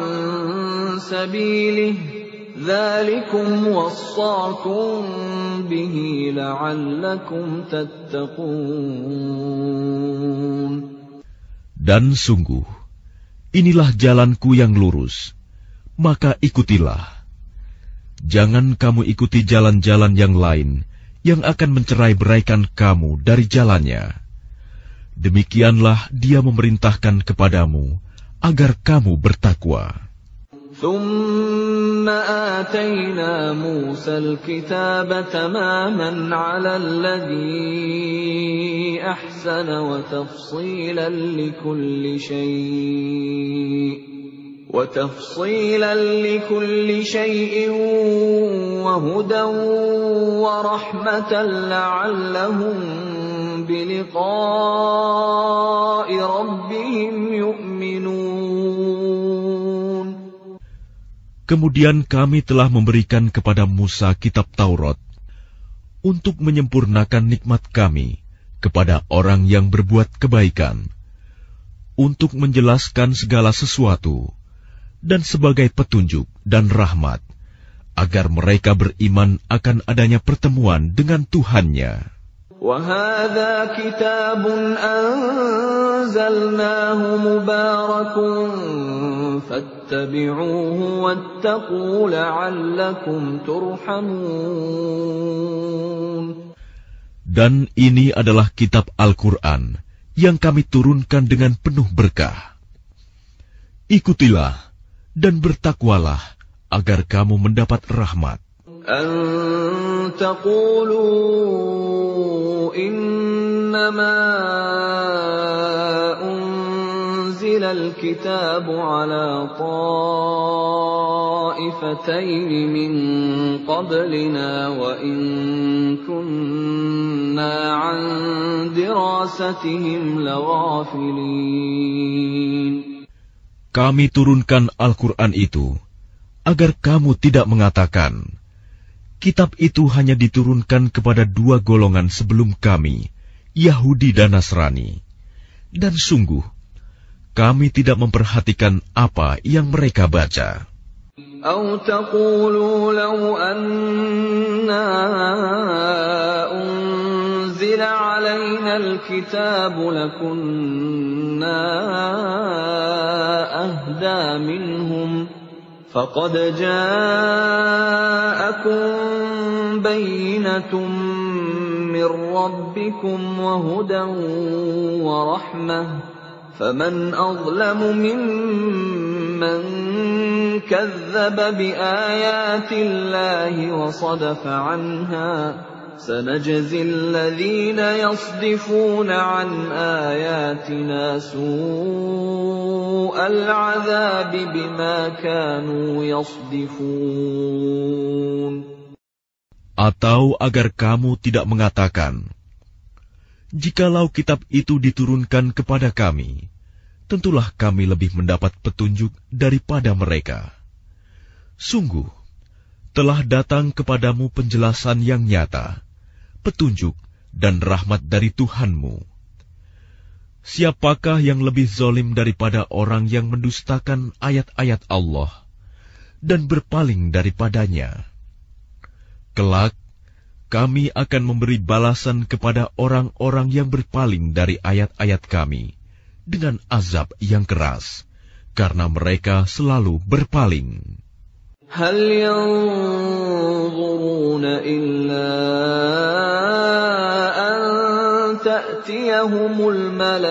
A: سَبِيلِهِ ذَلِكُمْ وَصَّاكُمْ بِهِ لَعَلَّكُمْ تَتَّقُونَ.
B: Dan sungguh, inilah jalanku yang lurus, maka ikutilah. Jangan kamu ikuti jalan-jalan yang lain, yang akan mencerai-beraikan kamu dari jalannya. Demikianlah Dia memerintahkan kepadamu, agar kamu bertakwa.
A: ثُمَّ آتَيْنَا مُوسَى الْكِتَابَ تَمَامًا عَلَى الَّذِي أَحْسَنَ وَتَفْصِيلًا لِكُلِّ شَيْءٍ وَهُدًى وَرَحْمَةً لَعَلَّهُمْ بلقاء ربهم يؤمنون.
B: Kemudian kami telah memberikan kepada Musa kitab Taurat untuk menyempurnakan nikmat kami kepada orang yang berbuat kebaikan, untuk menjelaskan segala sesuatu, dan sebagai petunjuk dan rahmat, agar mereka beriman akan adanya pertemuan dengan Tuhannya.
A: وَهَذَا كِتَابٌ أَنزَلْنَاهُ مُبَارَكٌ فَاتَّبِعُوهُ وَاتَّقُوا لَعَلَّكُمْ تُرْحَمُونَ.
B: Dan ini adalah kitab Al-Quran yang kami turunkan dengan penuh berkah. Ikutilah dan bertakwalah agar kamu mendapat rahmat.
A: أَن تَقُولُوا إِنَّمَا أُنزِلَ الْكِتَابُ عَلَى طَائِفَتَيْنِ مِنْ قَبْلِنَا وَإِنْ كُنَّا عَنْ دِرَاسَتِهِمْ لَغَافِلِينَ.
B: Kami turunkan Al-Quran itu agar kamu tidak mengatakan, kitab itu hanya diturunkan kepada dua golongan sebelum kami, Yahudi dan Nasrani. Dan sungguh, kami tidak memperhatikan apa yang mereka baca.
A: أَوْ تَقُولُوا لَوْ أَنَّا أُنزِلَ عَلَيْنَا الْكِتَابُ لَكُنَّا أَهْدَى مِنْهُمْ فَقَدْ جَاءَكُمْ بَيِّنَةٌ مِّن رَّبِّكُمْ وَهُدًى وَرَحْمَةٌ فَمَنْ أَظْلَمُ مِمَّنْ كَذَّبَ بِآيَاتِ اللَّهِ وَصَدَفَ عَنْهَا سَنَجْزِي الَّذِينَ يَصْدِفُونَ عَنْ آيَاتِنَا سُوءَ الْعَذَابِ بِمَا كَانُوا يَصْدِفُونَ.
B: Atau agar kamu tidak mengatakan, jikalau kitab itu diturunkan kepada kami, tentulah kami lebih mendapat petunjuk daripada mereka. Sungguh, telah datang kepadamu penjelasan yang nyata, petunjuk dan rahmat dari Tuhanmu. Siapakah yang lebih zalim daripada orang yang mendustakan ayat-ayat Allah dan berpaling daripadanya? Kelak, kami akan memberi balasan kepada orang-orang yang berpaling dari ayat-ayat kami dengan azab yang keras, karena mereka selalu berpaling.
A: هل ينظرون إلا أن تأتيهم الملائكة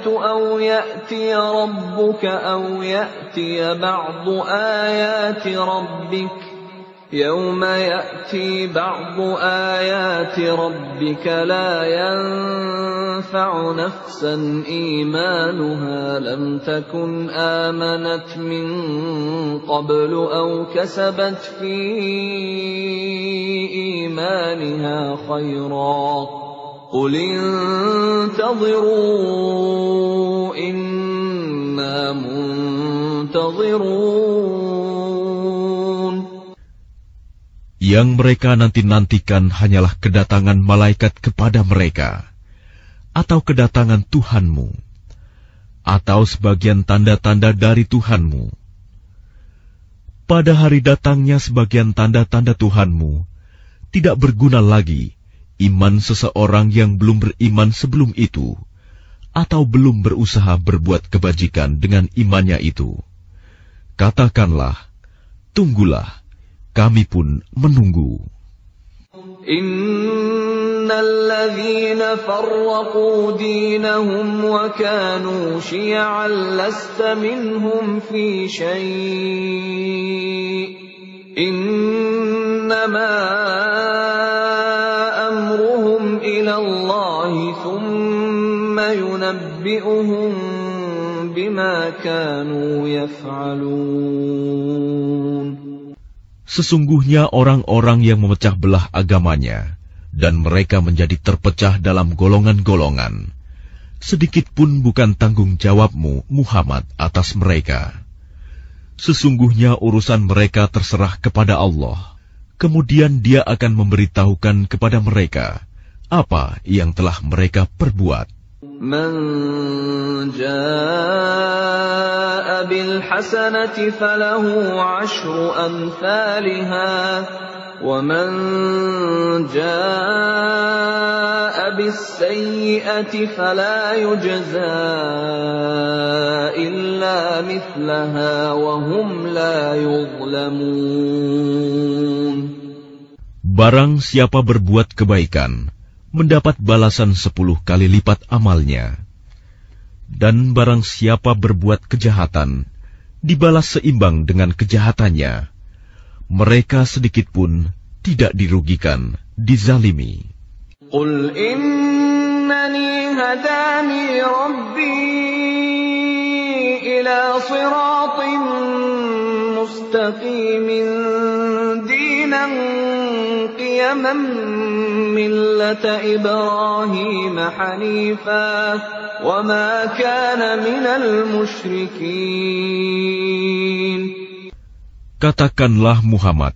A: أو يأتي ربك أو يأتي بعض آيات ربك يوم يأتي بعض آيات ربك لا ينفع نفسا إيمانها لم تكن آمنت من قبل أو كسبت في إيمانها خيرا قل انتظروا إنا منتظرون.
B: Yang mereka nanti-nantikan hanyalah kedatangan malaikat kepada mereka, atau kedatangan Tuhanmu, atau sebagian tanda-tanda dari Tuhanmu. Pada hari datangnya sebagian tanda-tanda Tuhanmu, tidak berguna lagi iman seseorang yang belum beriman sebelum itu, atau belum berusaha berbuat kebajikan dengan imannya itu. Katakanlah, tunggulah, kami pun menunggu.
A: Innalladzina farraqu dinahum wa kanu syi'an lasta minhum fi syai' innama amruhum ila Allah thumma yunabbi'uhum bima kanu yaf'alun.
B: Sesungguhnya orang-orang yang memecah belah agamanya dan mereka menjadi terpecah dalam golongan-golongan. Sedikit pun bukan tanggung jawabmu, Muhammad, atas mereka. Sesungguhnya urusan mereka terserah kepada Allah. Kemudian Dia akan memberitahukan kepada mereka apa yang telah mereka perbuat.
A: Man jaa'a bil hasanati falahu 'ashru amsalha wa man jaa'a bis sayyi'ati fala yujzaa illa mithlaha wa hum la yuzlamun.
B: Barang siapa berbuat kebaikan, mendapat balasan 10 kali lipat amalnya. Dan barang siapa berbuat kejahatan, dibalas seimbang dengan kejahatannya. Mereka sedikit pun tidak dirugikan, dizalimi.
A: Qul innani hadani rabbi ila siratin mustaqimin dinan qiyaman millata Ibrahim hanifan wa ma kana minal musyrikin.
B: Katakanlah Muhammad,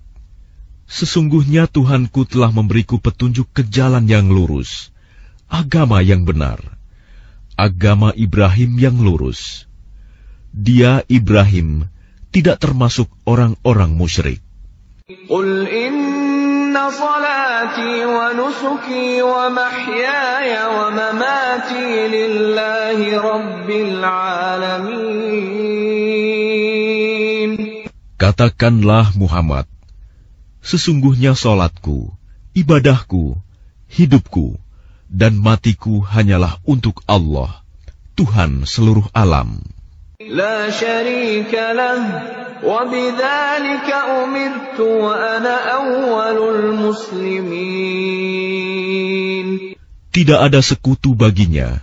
B: sesungguhnya Tuhanku telah memberiku petunjuk ke jalan yang lurus, agama yang benar, agama Ibrahim yang lurus. Dia, Ibrahim, tidak termasuk orang-orang musyrik.
A: Qul inna salati wa nusuki wa mahyaya wa mamati lillahi rabbil alamin.
B: Katakanlah Muhammad, sesungguhnya salatku, ibadahku, hidupku, dan matiku hanyalah untuk Allah, Tuhan seluruh alam.
A: La syarika lah, wa bidzalika umirtu wa ana awwalul muslimin.
B: Tidak ada sekutu baginya,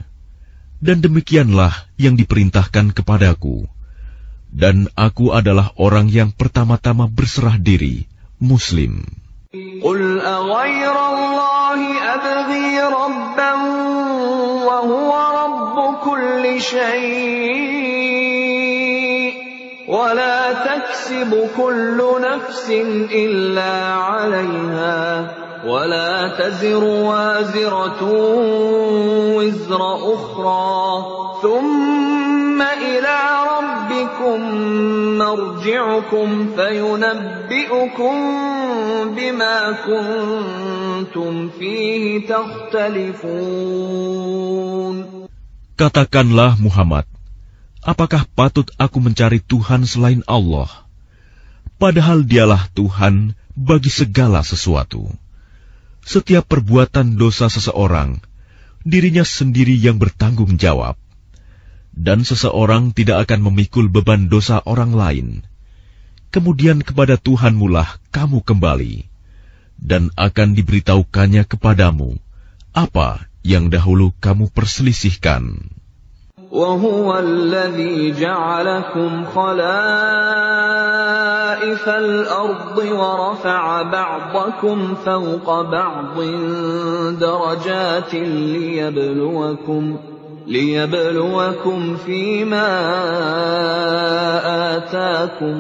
B: dan demikianlah yang diperintahkan kepadaku. Dan aku adalah orang yang pertama-tama berserah diri, Muslim.
A: Qul aghayrallahi abghi rabban wa huwa rabbu kulli syai' wa la taksibu kullu nafsin illa 'alayha wa la taziru waziratun wizra ukhra thumma ila rabbikum marji'ukum fayunabbi'ukum bima kuntum fihi takhtalifun.
B: Katakanlah Muhammad, apakah patut aku mencari Tuhan selain Allah? Padahal Dialah Tuhan bagi segala sesuatu. Setiap perbuatan dosa seseorang, dirinya sendiri yang bertanggung jawab. Dan seseorang tidak akan memikul beban dosa orang lain. Kemudian kepada Tuhanmulah kamu kembali, dan akan diberitahukannya kepadamu apa yang dahulu kamu perselisihkan.
A: وَهُوَ الَّذِي جَعَلَكُمْ خَلَائِفَ الْأَرْضِ وَرَفَعَ بَعْضَكُمْ فَوْقَ بَعْضٍ دَرَجَاتٍ لِيَبْلُوَكُمْ فِيمَا آتَاكُمْ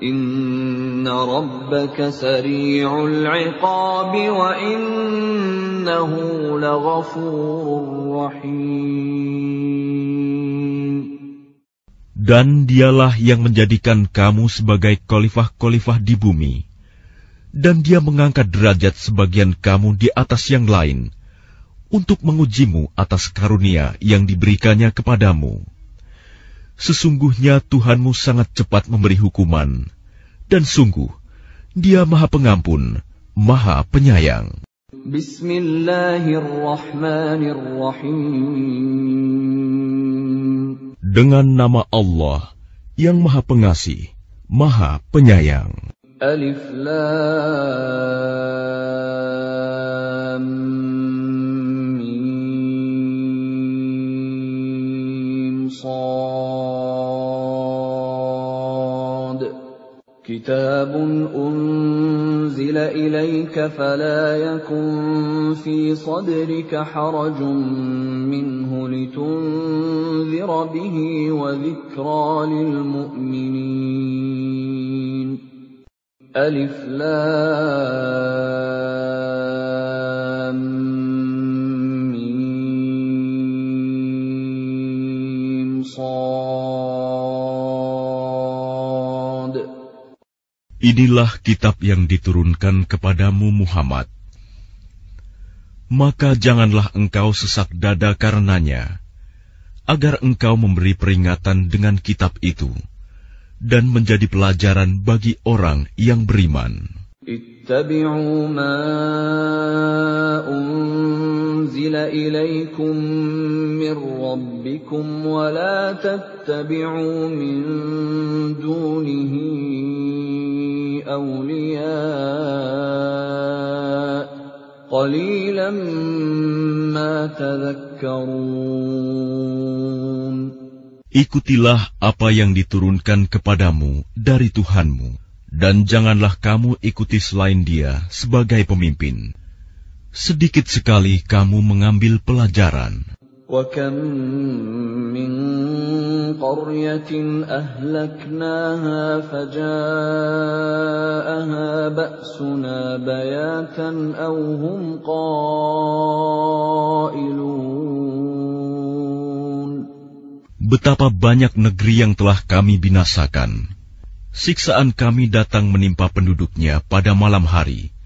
A: إِنَّ رَبَّكَ سَرِيعُ الْعِقَابِ وَإِنَّهُ لَغَفُورٌ رَّحِيمٌ.
B: Dan Dialah yang menjadikan kamu sebagai khalifah-khalifah di bumi, dan Dia mengangkat derajat sebagian kamu di atas yang lain, untuk mengujimu atas karunia yang diberikannya kepadamu. Sesungguhnya Tuhanmu sangat cepat memberi hukuman, dan sungguh, Dia Maha Pengampun, Maha Penyayang.
A: Bismillahirrahmanirrahim.
B: Dengan nama Allah yang Maha Pengasih, Maha Penyayang.
A: Alif Lam Mim Shad. كتاب أنزل إليك فلا يكن في صدرك حرج منه لتنذر به وذكرى للمؤمنين. ألف لام ميم صاد.
B: Inilah kitab yang diturunkan kepadamu Muhammad. Maka janganlah engkau sesak dada karenanya, agar engkau memberi peringatan dengan kitab itu, dan menjadi pelajaran bagi orang yang beriman.
A: Ittabi'u ma unzila ilaykum min rabbikum wa la tattabi'u min dunihi awliya qalilan ma tadhakkarun.
B: Ikutilah apa yang diturunkan kepadamu dari Tuhanmu, dan janganlah kamu ikuti selain Dia sebagai pemimpin. Sedikit sekali kamu mengambil pelajaran.
A: وَكَمْ مِنْ قَرْيَةٍ أَهْلَكْنَاهَا فَجَاءَهَا بَأْسُنَا بَيَاتًا أَوْ هُمْ قَائِلُونَ.
B: Betapa banyak negeri yang telah kami binasakan. Siksaan kami datang menimpa penduduknya pada malam hari,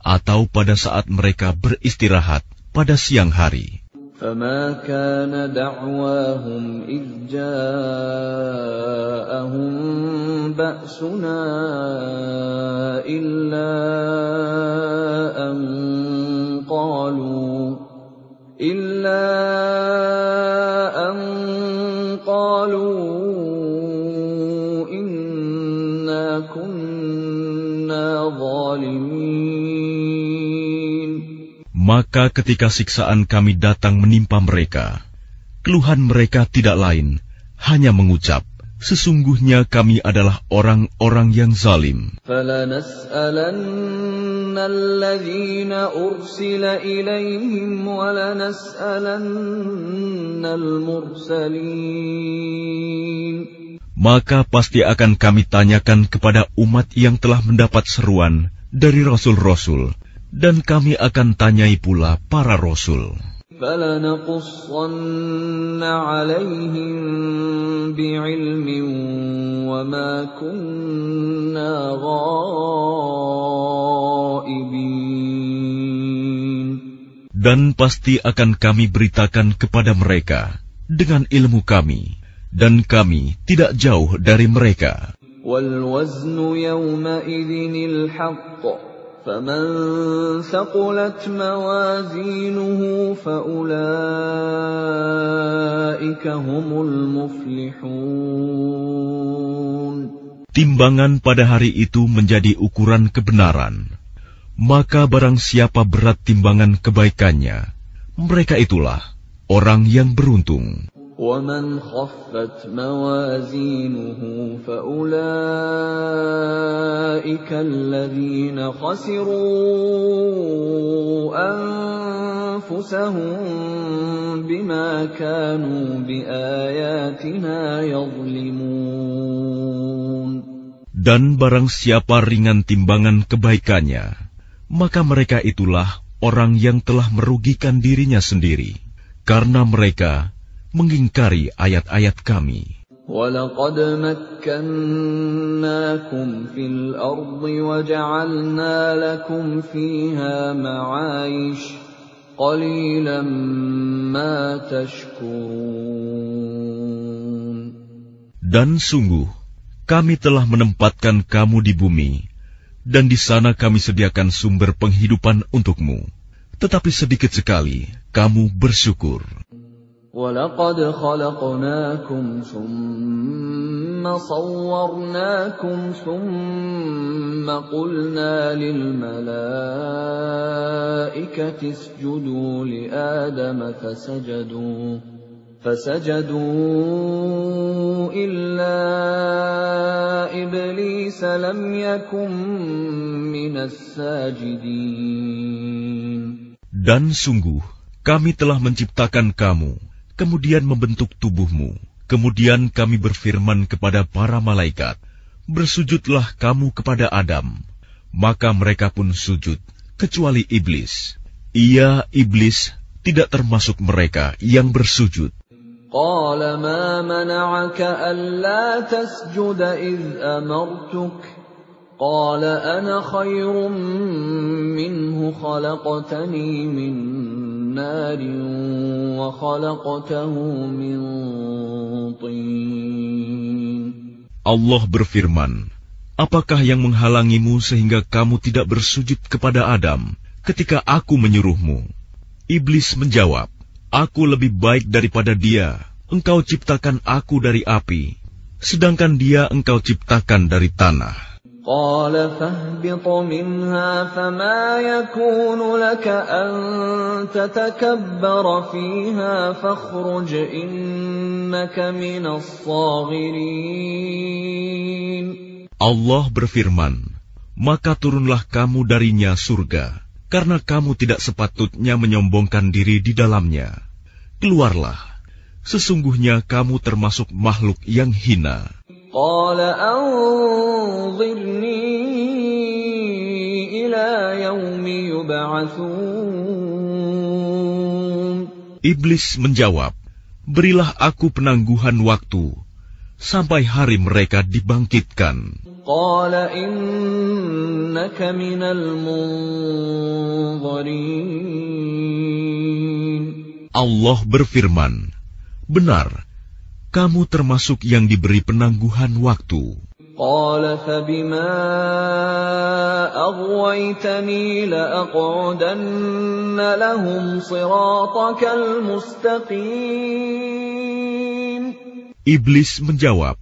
B: atau pada saat mereka beristirahat pada siang hari.
A: فَمَا كَانَ دَعْوَاهُمْ إِذْ جَاءَهُمْ بَأْسُنَا إِلَّا أَنْ قَالُوا إِنَّا كُنَّا ظَالِمِينَ.
B: Maka ketika siksaan kami datang menimpa mereka, keluhan mereka tidak lain, hanya mengucap, sesungguhnya kami adalah orang-orang yang zalim.
A: فَلَنَسْأَلَنَّ الَّذِينَ أُرْسِلَ إِلَيْهِمْ وَلَنَسْأَلَنَّ الْمُرْسَلِينَ.
B: Maka pasti akan kami tanyakan kepada umat yang telah mendapat seruan dari rasul-rasul, dan kami akan tanyai pula para rasul.
A: فَلَنَقُصَّنَّ عَلَيْهِمْ بِعِلْمٍ وَمَا كُنَّا غَائِبِينَ.
B: Dan pasti akan kami beritakan kepada mereka dengan ilmu kami, dan kami tidak jauh dari mereka.
A: وَالْوَزْنُ يَوْمَئِذٍ الْحَقُّ فَمَنْ ثَقُلَتْ مَوَازِينُهُ فَأُولَئِكَ هُمُ الْمُفْلِحُونَ.
B: Timbangan pada hari itu menjadi ukuran kebenaran. Maka barang siapa berat timbangan kebaikannya, mereka itulah orang yang beruntung.
A: وَمَنْ خَفَّتْ مَوَازِينُهُ فَأُولَئِكَ الَّذِينَ خَسِرُوا أَنفُسَهُم بِمَا كَانُوا بِآيَاتِنَا يَظْلِمُونَ.
B: Dan barang siapa ringan timbangan kebaikannya, maka mereka itulah orang yang telah merugikan dirinya sendiri, karena mereka mengingkari ayat-ayat kami.
A: وَلَقَدْ مَكَّنَّاكُمْ فِي الْأَرْضِ وَجَعَلْنَا لَكُمْ فِيهَا مَعَايِشَ قَلِيلًا مَا تَشْكُرُونَ.
B: Dan sungguh, kami telah menempatkan kamu di bumi, dan di sana kami sediakan sumber penghidupan untukmu. Tetapi sedikit sekali kamu bersyukur.
A: وَلَقَدْ خَلَقْنَاكُمْ ثُمَّ صَوَّرْنَاكُمْ ثُمَّ قُلْنَا لِلْمَلَائِكَةِ اسْجُدُوا لِآدَمَ فَسَجَدُوا إِلَّا إبليس لم يكن من الساجدين.
B: Dan sungguh, kami telah menciptakan kamu, kemudian membentuk tubuhmu. Kemudian kami berfirman kepada para malaikat, bersujudlah kamu kepada Adam. Maka mereka pun sujud, kecuali iblis. Ia, iblis, tidak termasuk mereka yang bersujud.
A: قال ما منعك ألا تسجد إذ أمرتك قال أنا خير منه خلقتني من نار وخلقته من طين.
B: Allah berfirman, apakah yang menghalangimu sehingga kamu tidak bersujud kepada Adam ketika aku menyuruhmu? Iblis menjawab, aku lebih baik daripada dia. Engkau ciptakan aku dari api, sedangkan dia engkau ciptakan dari tanah.
A: قال فاهبط منها فما يكون لك أن تتكبر فيها فاخرج إنك من الصاغرين. Allah
B: berfirman, maka turunlah kamu darinya surga, karena kamu tidak sepatutnya menyombongkan diri di dalamnya. Keluarlah, sesungguhnya kamu termasuk makhluk yang hina.
A: قال أنظرني إلى يوم يبعثون.
B: Iblis menjawab, berilah aku penangguhan waktu sampai hari mereka dibangkitkan.
A: قال إنك من المنظرين.
B: Allah berfirman, benar, kamu termasuk yang diberi penangguhan waktu.
A: قال فبما أغويتني لأقعدن لهم صراطك المستقيم.
B: Iblis menjawab,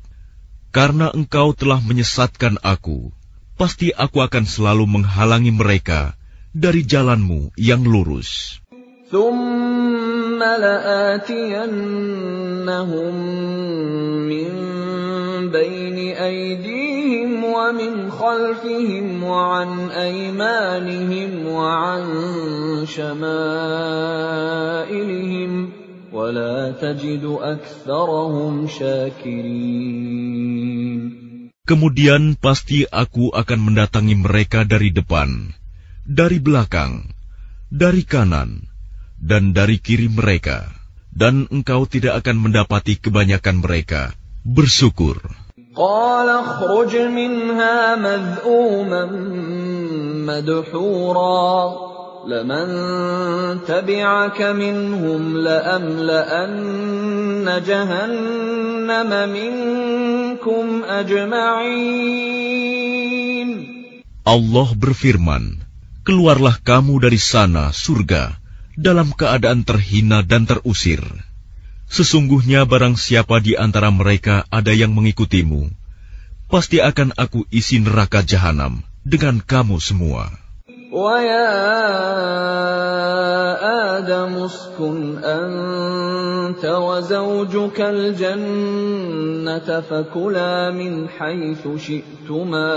B: karena engkau telah menyesatkan aku, pasti aku akan selalu menghalangi mereka dari jalanmu yang lurus.
A: ثم لآتينهم من بين أيديهم ومن خلفهم وعن أيمانهم وعن شمائلهم ولا تجد أكثرهم شاكرين.
B: Kemudian pasti aku akan mendatangi mereka dari depan, dari belakang, dari kanan, dan dari kiri mereka, dan engkau tidak akan mendapati kebanyakan mereka bersyukur.
A: قال اخرج منها مذءوما مدحورا لمن تبعك منهم لأملأن جهنم منكم أجمعين.
B: Allah berfirman, keluarlah kamu dari sana, surga, dalam keadaan terhina dan terusir. Sesungguhnya barang siapa di antara mereka ada yang mengikutimu, pasti akan aku isi neraka jahanam dengan kamu semua.
A: وَيَا آدَمُ اسْكُنْ أَنْتَ وَزَوْجُكَ الْجَنَّةَ فَكُلَا مِنْ حَيْثُ شِئْتُمَا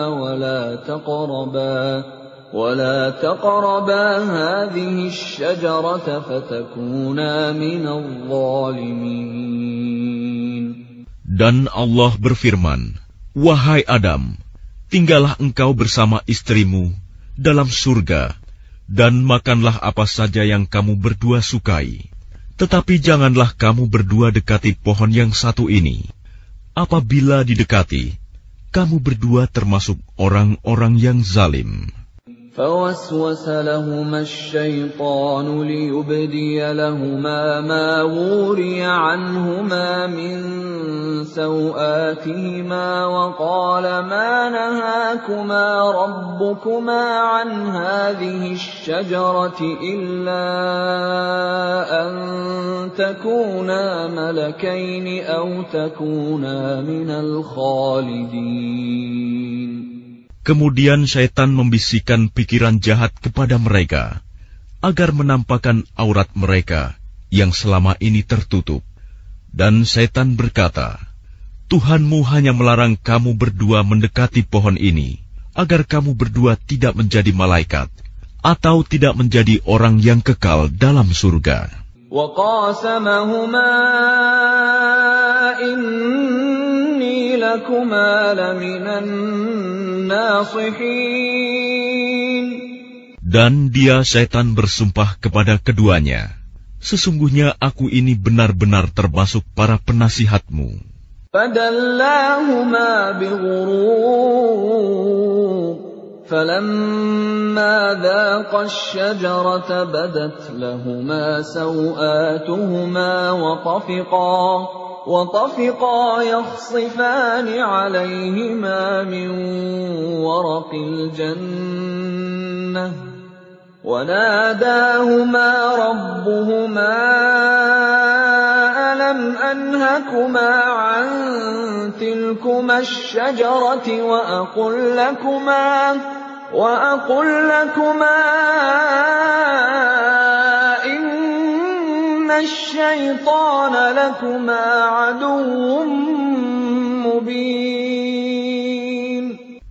A: ولا تقربا هذه الشجرة فتكونا من الظالمين.
B: Dan Allah berfirman, wahai Adam, tinggallah engkau bersama istrimu dalam surga, dan makanlah apa saja yang kamu berdua sukai. Tetapi janganlah kamu berdua dekati pohon yang satu ini. Apabila didekati, kamu berdua termasuk orang-orang yang zalim.
A: فوسوس لهما الشيطان ليبدي لهما ما وري عنهما من سوآتهما وقال ما نهاكما ربكما عن هذه الشجرة إلا أن تكونا ملكين أو تكونا من الخالدين.
B: Kemudian syaitan membisikkan pikiran jahat kepada mereka, agar menampakkan aurat mereka yang selama ini tertutup. Dan syaitan berkata, Tuhanmu hanya melarang kamu berdua mendekati pohon ini, agar kamu berdua tidak menjadi malaikat, atau tidak menjadi orang yang kekal dalam surga.
A: وَقَاسَمَهُمَا إِنِّي لَكُمَا لَمِنَ النَّاصِحِينَ.
B: Dan dia setan bersumpah kepada keduanya, sesungguhnya aku ini benar-benar termasuk para penasihatmu.
A: فَدَلَّاهُمَا بِغُرُورٍ فَلَمَّا ذَاقَا الشَّجَرَةَ بَدَتْ لَهُمَا سَوْآتُهُمَا وَطَفِقَا يَخْصِفَانِ عَلَيْهِمَا مِنْ وَرَقِ الْجَنَّةِ وَنَادَاهُمَا رَبُّهُمَا أَلَمْ أَنْهَكُمَا عَنْ تِلْكُمَا الشَّجَرَةِ وَأَقُلْ لَكُمَا إِنَّ الشَّيْطَانَ لَكُمَا عَدُوٌّ مُبِينٌ.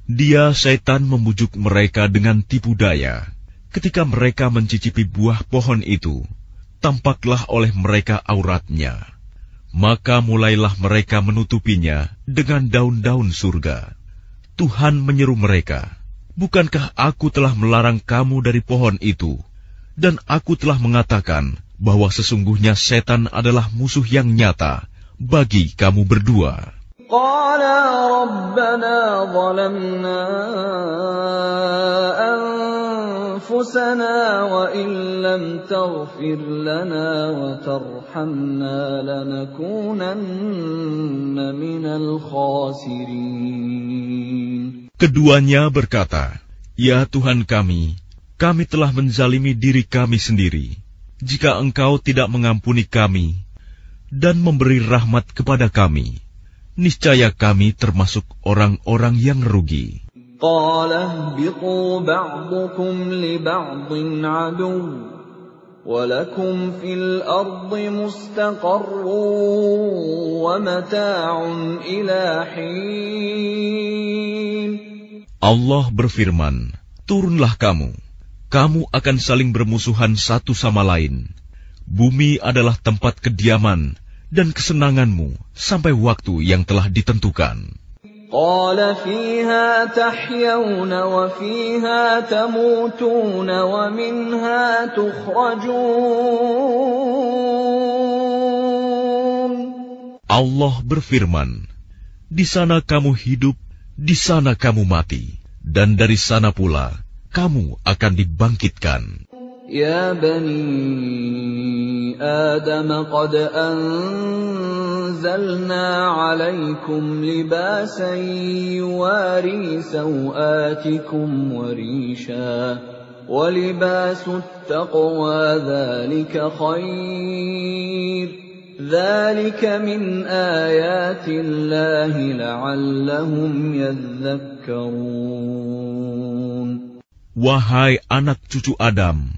B: Dia setan membujuk mereka dengan tipu daya. Ketika mereka mencicipi buah pohon itu, tampaklah oleh mereka auratnya. Maka mulailah mereka menutupinya dengan daun-daun surga. Tuhan menyeru mereka, "Bukankah aku telah melarang kamu dari pohon itu? Dan aku telah mengatakan bahwa sesungguhnya setan adalah musuh yang nyata bagi kamu berdua."
A: قَالَا رَبَّنَا ظَلَمْنَا أَنفُسَنَا وَإِن لَّمْ تَغْفِرْ لَنَا وَتَرْحَمْنَا لَنَكُونَنَّ مِنَ الْخَاسِرِينَ.
B: Keduanya berkata, "Ya Tuhan kami telah menzalimi diri kami sendiri. Jika Engkau tidak mengampuni kami dan memberi rahmat kepada kami, niscaya kami termasuk orang-orang yang rugi."
A: قَالَ اهْبِطُوا بَعْضُكُمْ لِبَعْضٍ عَدُوٌّ وَلَكُمْ فِي الْأَرْضِ مُسْتَقَرٌّ وَمَتَاعٌ إِلَى حِينٍ.
B: Allah berfirman, "Turunlah kamu akan saling bermusuhan satu sama lain. Bumi adalah tempat kediaman dan kesenanganmu sampai waktu yang telah ditentukan."
A: قَالَ فِيهَا تَحْيَوْنَ وَفِيهَا تَمُوتُونَ وَمِنْهَا تُخْرَجُونَ.
B: Allah berfirman, "Di sana kamu hidup, di sana kamu mati, dan dari sana pula kamu akan dibangkitkan."
A: يَا بَنِي آدَمَ قَدْ أَنزَلْنَا عَلَيْكُمْ لِبَاسًا يُوَارِي سَوْآتِكُمْ وَرِيشًا وَلِبَاسُ التَّقْوَى ذَلِكَ خَيْرٌ ذَلِكَ مِنْ آيَاتِ اللَّهِ لَعَلَّهُمْ يَذَّكَّرُونَ.
B: Wahai anak cucu Adam,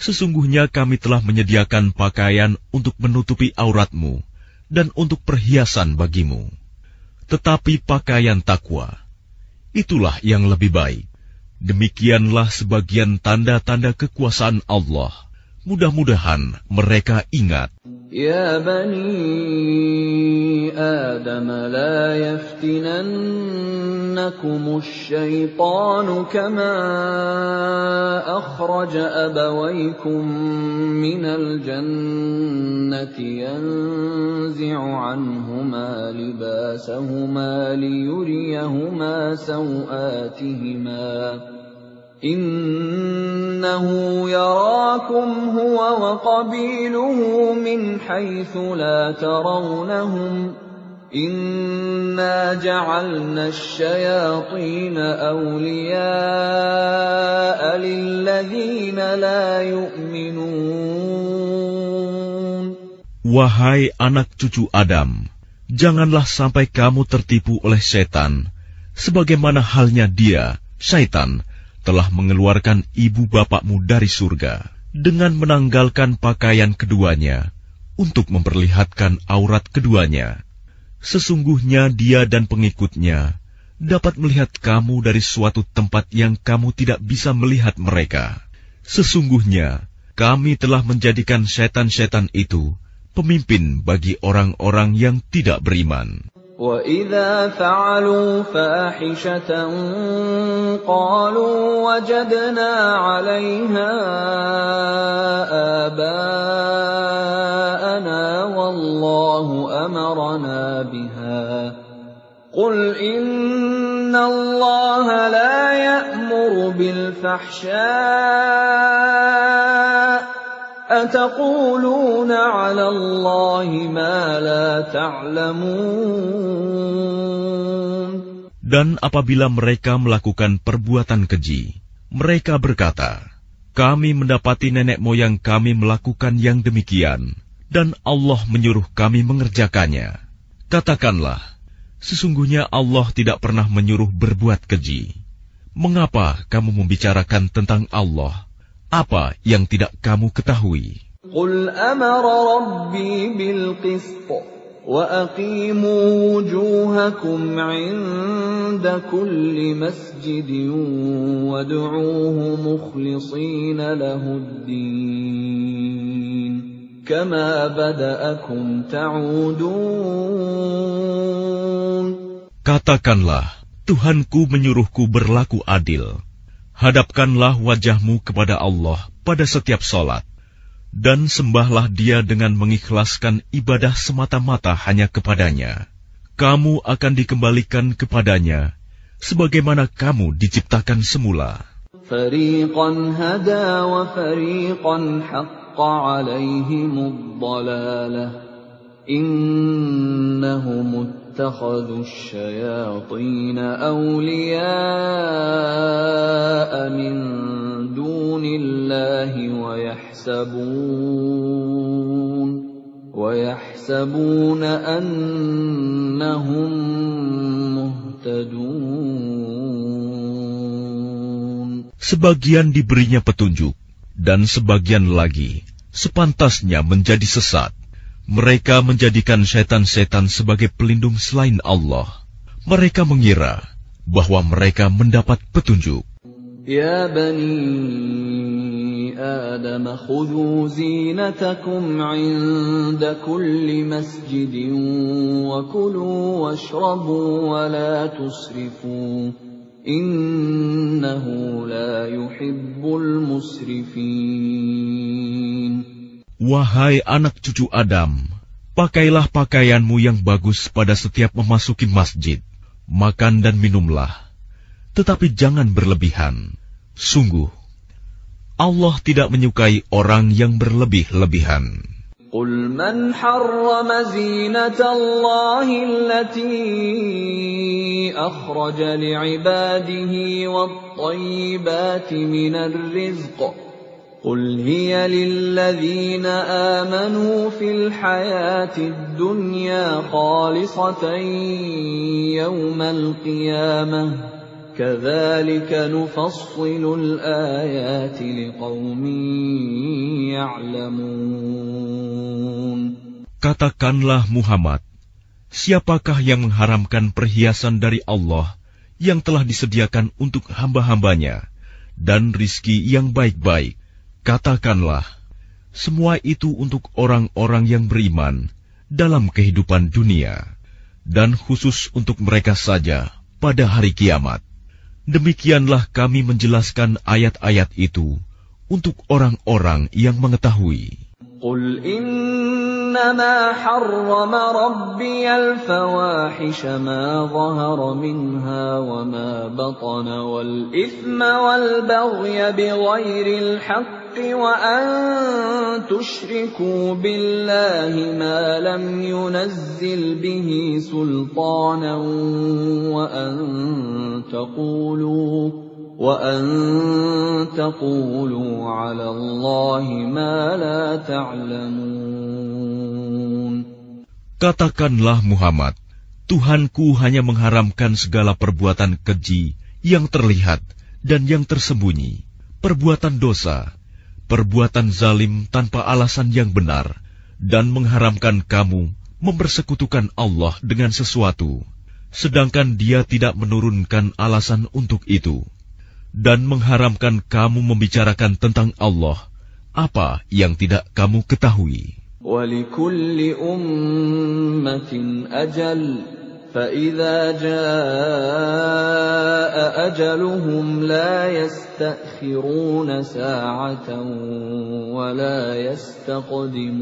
B: sesungguhnya kami telah menyediakan pakaian untuk menutupi auratmu dan untuk perhiasan bagimu. Tetapi pakaian takwa, itulah yang lebih baik. Demikianlah sebagian tanda-tanda kekuasaan Allah. Mudah-mudahan mereka ingat.
A: يَا بَنِي آدَمَ لَا يَفْتِنَنَّكُمُ الشَّيْطَانُ كَمَا أَخْرَجَ أَبَوَيْكُمْ مِنَ الْجَنَّةِ يَنزِعُ عَنْهُمَا لِبَاسَهُمَا لِيُرِيَهُمَا سَوْآتِهِمَا إِنَّهُ يَرَاكُمْ هُوَ وَقَبِيلُهُ مِنْ حَيْثُ لَا تَرَوْنَهُمْ إِنَّا جَعَلْنَا الشَّيَاطِينَ أَوْلِيَاءَ لِلَّذِينَ لَا يُؤْمِنُونَ.
B: Wahai anak cucu Adam, janganlah sampai kamu tertipu oleh setan, sebagaimana halnya dia, syaitan, telah mengeluarkan ibu bapakmu dari surga dengan menanggalkan pakaian keduanya untuk memperlihatkan aurat keduanya. Sesungguhnya dia dan pengikutnya dapat melihat kamu dari suatu tempat yang kamu tidak bisa melihat mereka. Sesungguhnya kami telah menjadikan setan-setan itu pemimpin bagi orang-orang yang tidak beriman.
A: وَإِذَا فَعَلُوا فَاحِشَةً قَالُوا وَجَدْنَا عَلَيْهَا آبَاءَنَا وَاللَّهُ أَمَرَنَا بِهَا قُلْ إِنَّ اللَّهَ لَا يَأْمُرُ بِالْفَحْشَاءِ أَتَقُولُونَ عَلَى اللَّهِ مَا لَا تَعْلَمُونَ.
B: Dan apabila mereka melakukan perbuatan keji, mereka berkata, kami mendapati nenek moyang kami melakukan yang demikian, dan Allah menyuruh kami mengerjakannya. Katakanlah, sesungguhnya Allah tidak pernah menyuruh berbuat keji. Mengapa kamu membicarakan tentang Allah apa yang tidak kamu ketahui?
A: قُلْ أَمَرَ رَبِّي بِالْقِسْطِ وَأَقِيمُوا وُجُوهَكُمْ عِندَ كُلِّ مَسْجِدٍ وَادْعُوهُ مُخْلِصِينَ لَهُ الدِّينَ كَمَا بَدَأَكُمْ تَعُودُونَ.
B: Katakanlah, Tuhanku menyuruhku berlaku adil. Hadapkanlah wajahmu kepada Allah pada setiap salat, dan sembahlah Dia dengan mengikhlaskan ibadah semata-mata hanya kepadanya. Kamu akan dikembalikan kepadanya, sebagaimana kamu diciptakan semula.
A: فَرِيقًا هَدَى وَفَرِيقًا حَقَّ عَلَيْهِمُ الضَّلَالَةُ إِنَّهُمُ اتَّخَذُوا الشَّيَاطِينَ أَوْلِيَاءَ مِن دُونِ اللَّهِ وَيَحْسَبُونَ أَنَّهُم مُهْتَدُونَ.
B: Sebagian diberinya petunjuk, dan sebagian lagi sepantasnya menjadi sesat. Mereka menjadikan setan-setan sebagai pelindung selain Allah. Mereka mengira bahwa mereka mendapat petunjuk.
A: Ya bani Adam, khudhu zinatakum 'inda kulli masjidin wa kulu washrabu wa la tusrifu. Innahu la yuhibbul musrifin.
B: Wahai anak cucu Adam, pakailah pakaianmu yang bagus pada setiap memasuki masjid. Makan dan minumlah, tetapi jangan berlebihan. Sungguh, Allah tidak menyukai orang yang berlebih-lebihan.
A: قُلْ مَنْ حَرَّمَ زِينَةَ اللَّهِ الَّتِي أَخْرَجَ لِعِبَادِهِ وَالطَّيِّبَاتِ مِنَ الرِّزْقِ قُلْ هِيَ لِلَّذِينَ آمَنُوا فِي الْحَيَاةِ الدُّنْيَا خَالِصَةً يَوْمَ الْقِيَامَةِ كَذَلِكَ نُفَصِّلُ الْآيَاتِ لِقَوْمٍ يَعْلَمُونَ.
B: Katakanlah Muhammad, siapakah yang mengharamkan perhiasan dari Allah yang telah disediakan untuk hamba-hambanya dan rizki yang baik-baik? Katakanlah, semua itu untuk orang-orang yang beriman dalam kehidupan dunia, dan khusus untuk mereka saja pada hari kiamat. Demikianlah kami menjelaskan ayat-ayat itu untuk orang-orang yang mengetahui.
A: قُلْ إِنَّمَا حَرَّمَ رَبِّيَ الْفَوَاحِشَ مَا ظَهَرَ مِنْهَا وَمَا بَطَنَ وَالْإِثْمَ وَالْبَغْيَ بِغَيْرِ الْحَقِّ وَأَن تُشْرِكُوا بِاللَّهِ مَا لَمْ يُنَزِّلْ بِهِ سُلْطَانًا وَأَن تَقُولُوا عَلَى اللَّهِ مَا لَا تَعْلَمُونَ.
B: Katakanlah Muhammad, Tuhanku hanya mengharamkan segala perbuatan keji yang terlihat dan yang tersembunyi, perbuatan dosa, perbuatan zalim tanpa alasan yang benar, dan mengharamkan kamu mempersekutukan Allah dengan sesuatu, sedangkan Dia tidak menurunkan alasan untuk itu, dan mengharamkan kamu membicarakan tentang Allah apa yang tidak kamu ketahui.
A: وَلِكُلِّ أُمَّةٍ أَجَلٌ فَإِذَا جَاءَ أَجَلُهُمْ لَا يَسْتَأْخِرُونَ سَاعَةً وَلَا يَسْتَقْدِمُونَ.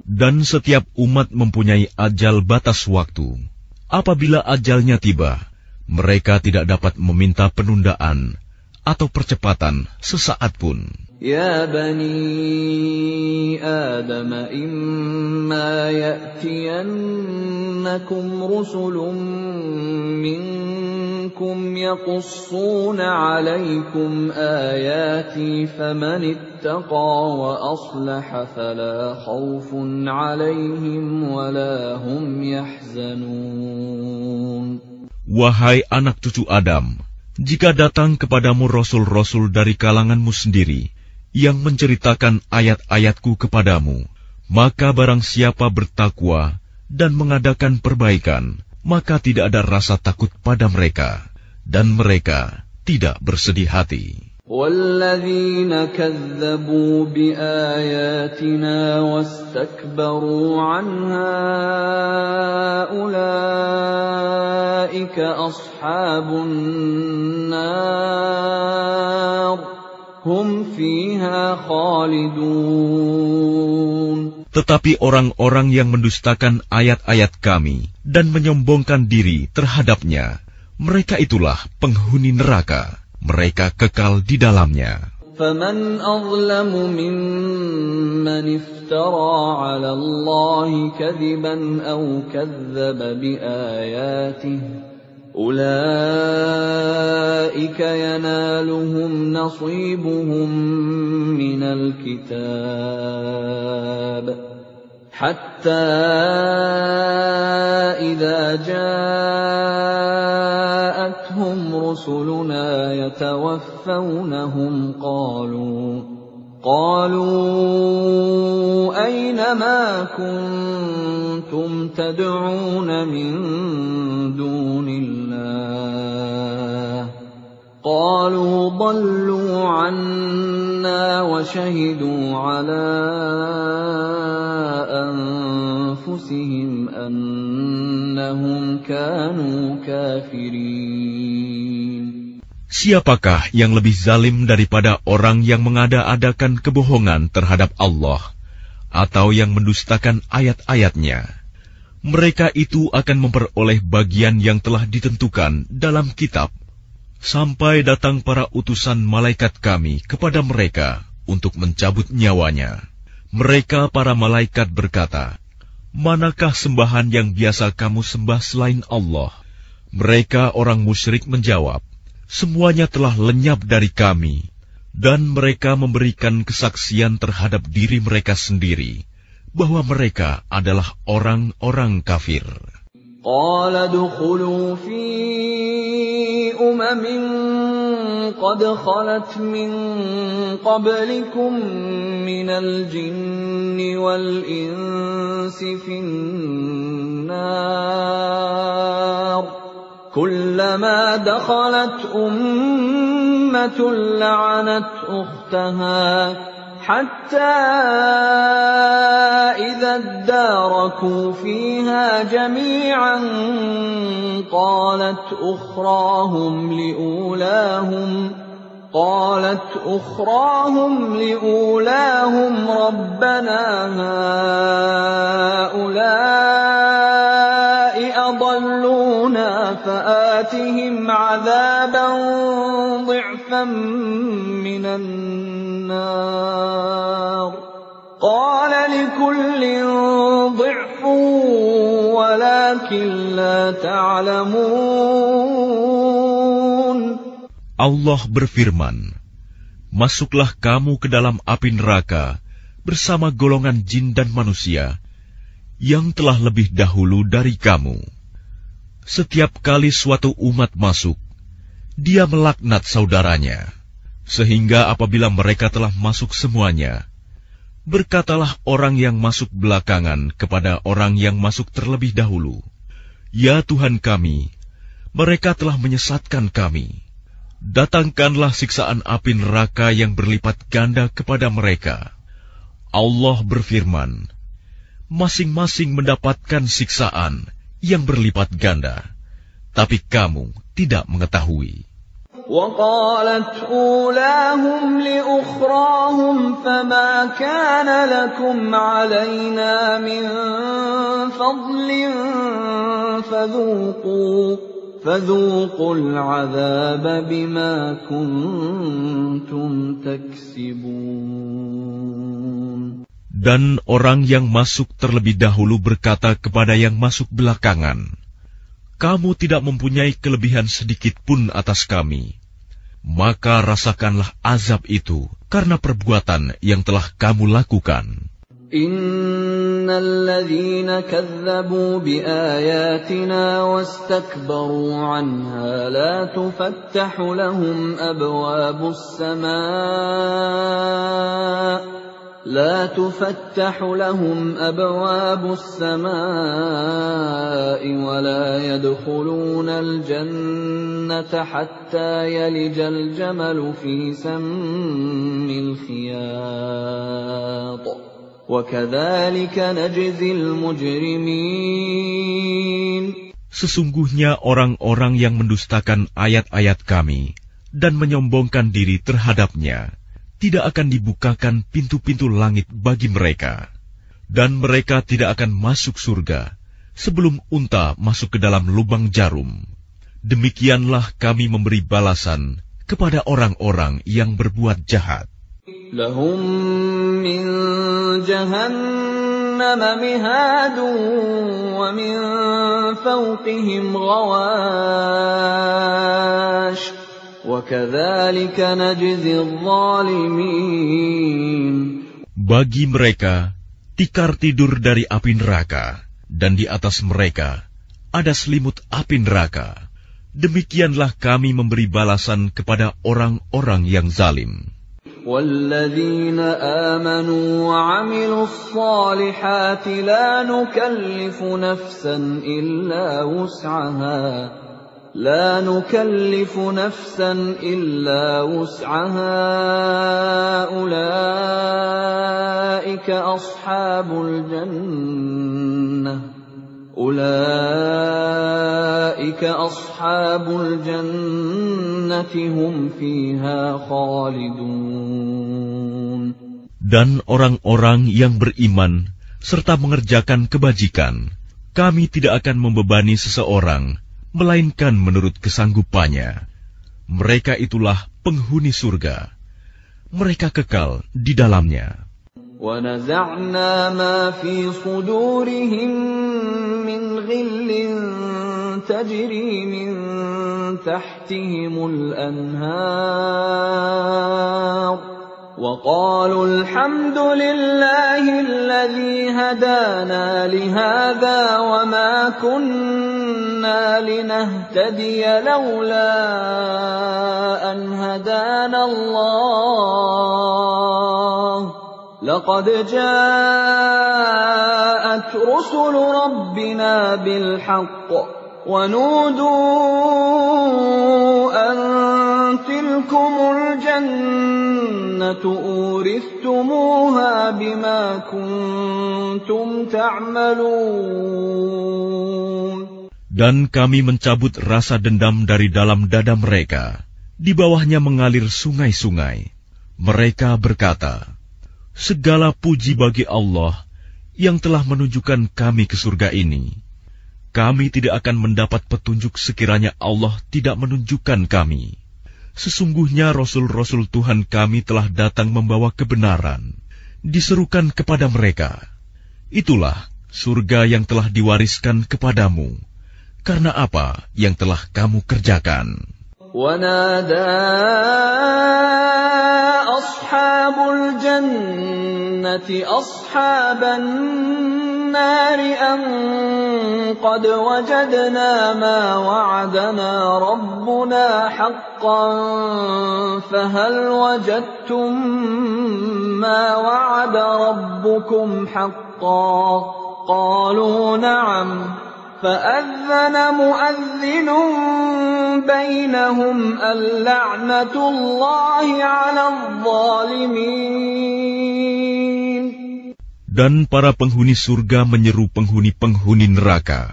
B: Dan setiap umat mempunyai ajal batas waktu. Apabila ajalnya tiba, mereka tidak dapat meminta penundaan atau percepatan sesaat pun.
A: يا بني آدم إما يأتينكم رسل منكم يقصون عليكم آياتي فمن اتقى وأصلح فلا خوف عليهم ولا هم يحزنون.
B: Wahai anak cucu Adam, jika datang kepadamu rasul-rasul dari kalanganmu sendiri, yang menceritakan ayat-ayatku kepadamu, maka barang siapa bertakwa dan mengadakan perbaikan, maka tidak ada rasa takut pada mereka, dan mereka tidak bersedih hati.
A: وَالَّذِينَ كَذَّبُوا بِآيَاتِنَا وَاسْتَكْبَرُوا عَنْهَا أُولَئِكَ أَصْحَابُ النَّارِ hum fiha khalidun.
B: Tetapi orang-orang yang mendustakan ayat-ayat kami dan menyombongkan diri terhadapnya, mereka itulah penghuni neraka. Mereka kekal di dalamnya.
A: فَمَنْ أَظْلَمُ مِمَّنِ افْتَرَى عَلَى اللَّهِ كَذِبًا أَوْ كَذَّبَ بِآيَاتِهِ أُولَئِكَ يَنَالُهُمْ نَصِيبُهُمْ مِنَ الْكِتَابِ حَتَّى إِذَا جَاءَتْهُمْ رُسُلُنَا يَتَوَفَّوْنَهُمْ قالوا أين ما كنتم تدعون من دون الله قالوا ضلوا عنا وشهدوا على أنفسهم أنهم كانوا كافرين.
B: Siapakah yang lebih zalim daripada orang yang mengada-adakan kebohongan terhadap Allah atau yang mendustakan ayat-ayatnya? Mereka itu akan memperoleh bagian yang telah ditentukan dalam kitab, sampai datang para utusan malaikat kami kepada mereka untuk mencabut nyawanya. Mereka para malaikat berkata, "Manakah sembahan yang biasa kamu sembah selain Allah?" Mereka orang musyrik menjawab, "Semuanya telah lenyap dari kami," dan mereka memberikan kesaksian terhadap diri mereka sendiri bahwa mereka adalah orang-orang kafir.
A: Qala dukhulu fi umamin qad khalat min qablikum minal jinni wal insi fin nar كلما دخلت أمة لعنت أختها حتى إذا اداركوا فيها جميعا قالت أخراهم لأولاهم ربنا هؤلاء أضلونا فآتهم عذابا ضعفا من النار قال لكل ضعف ولكن لا تعلمون.
B: Allah berfirman, "Masuklah kamu ke dalam api neraka bersama golongan jin dan manusia yang telah lebih dahulu dari kamu. Setiap kali suatu umat masuk, dia melaknat saudaranya, sehingga apabila mereka telah masuk semuanya, Berkatalah orang yang masuk belakangan kepada orang yang masuk terlebih dahulu, "Ya Tuhan kami, mereka telah menyesatkan kami. Datangkanlah siksaan api neraka yang berlipat ganda kepada mereka." Allah berfirman, "Masing-masing mendapatkan siksaan yang berlipat ganda, tapi kamu tidak mengetahui."
A: وَقَالَتْ أُولَاهُمْ لِأُخْرَاهُمْ فَمَا كَانَ لَكُمْ عَلَيْنَا مِنْ فَضْلٍ فَذُوقُوا الْعَذَابَ بِمَا كُنْتُمْ تَكْسِبُونَ.
B: Dan orang yang masuk terlebih dahulu berkata kepada yang masuk belakangan, "Kamu tidak mempunyai kelebihan sedikit pun atas kami. Maka rasakanlah azab itu karena perbuatan yang telah kamu lakukan."
A: Innal ladzina kazzabu biayatina wastakbaru anha la tufattahu lahum abwabus samaa لا تفتح لهم أبواب السماء ولا يدخلون الجنة حتى يلج الجمل في سم الخياط وكذلك نجزي المجرمين.
B: Sesungguhnya orang-orang yang mendustakan ayat-ayat kami dan menyombongkan diri terhadapnya, tidak akan dibukakan pintu-pintu langit bagi mereka, dan mereka tidak akan masuk surga sebelum unta masuk ke dalam lubang jarum. Demikianlah kami memberi balasan kepada orang-orang yang berbuat jahat.
A: Lahum min jahannam mihadun wa min fawqihim ghawash.
B: Bagi mereka tikar tidur dari api neraka, dan di atas mereka ada selimut api neraka. Demikianlah kami memberi balasan kepada orang-orang yang zalim.
A: وَالَّذِينَ آمَنُوا وَعَمِلُوا الصَّالِحَاتِ لَا نُكَلِّفُ نَفْسًا إِلَّا وُسْعَهَا أُولَئِكَ أَصْحَابُ الْجَنَّةِ هُمْ فِيهَا خَالِدُونَ.
B: Dan orang-orang yang beriman serta mengerjakan kebajikan, kami tidak akan membebani seseorang melainkan menurut kesanggupannya. Mereka itulah penghuni surga. Mereka kekal di dalamnya.
A: وَنَزَعْنَا مَا فِي صُدُورِهِم مِّنْ غِلٍّ تَجْرِي مِن تَحْتِهِمُ الْأَنْهَارُ وَقَالُوا الْحَمْدُ لِلَّهِ الَّذِي هَدَانَا لِهَذَا وَمَا كُنَّا لِنَهْتَدِيَ لَوْلَا أَنْ هَدَانَا اللَّهُ لَقَدْ جَاءَتْ رُسُلُ رَبِّنَا بِالْحَقِّ وَنُودُوا أَن تِلْكُمُ الْجَنَّةُ أُورِثْتُمُوهَا بِمَا كُنتُمْ تَعْمَلُونَ.
B: Dan kami mencabut rasa dendam dari dalam dada mereka. Di bawahnya mengalir sungai-sungai. Mereka berkata, "Segala puji bagi Allah yang telah menunjukkan kami ke surga ini. Kami tidak akan mendapat petunjuk sekiranya Allah tidak menunjukkan kami. Sesungguhnya Rasul-Rasul Tuhan kami telah datang membawa kebenaran." Diserukan kepada mereka, "Itulah surga yang telah diwariskan kepadamu, karena apa yang telah kamu kerjakan."
A: وَنَادَى أَصْحَابُ الْجَنَّةِ أَصْحَابَ النَّارِ النار أن قد وجدنا ما وعدنا ربنا حقا فهل وجدتم ما وعد ربكم حقا قالوا نعم فأذن مؤذن بينهم اللعنة الله على الظالمين.
B: Dan para penghuni surga menyeru penghuni-penghuni neraka,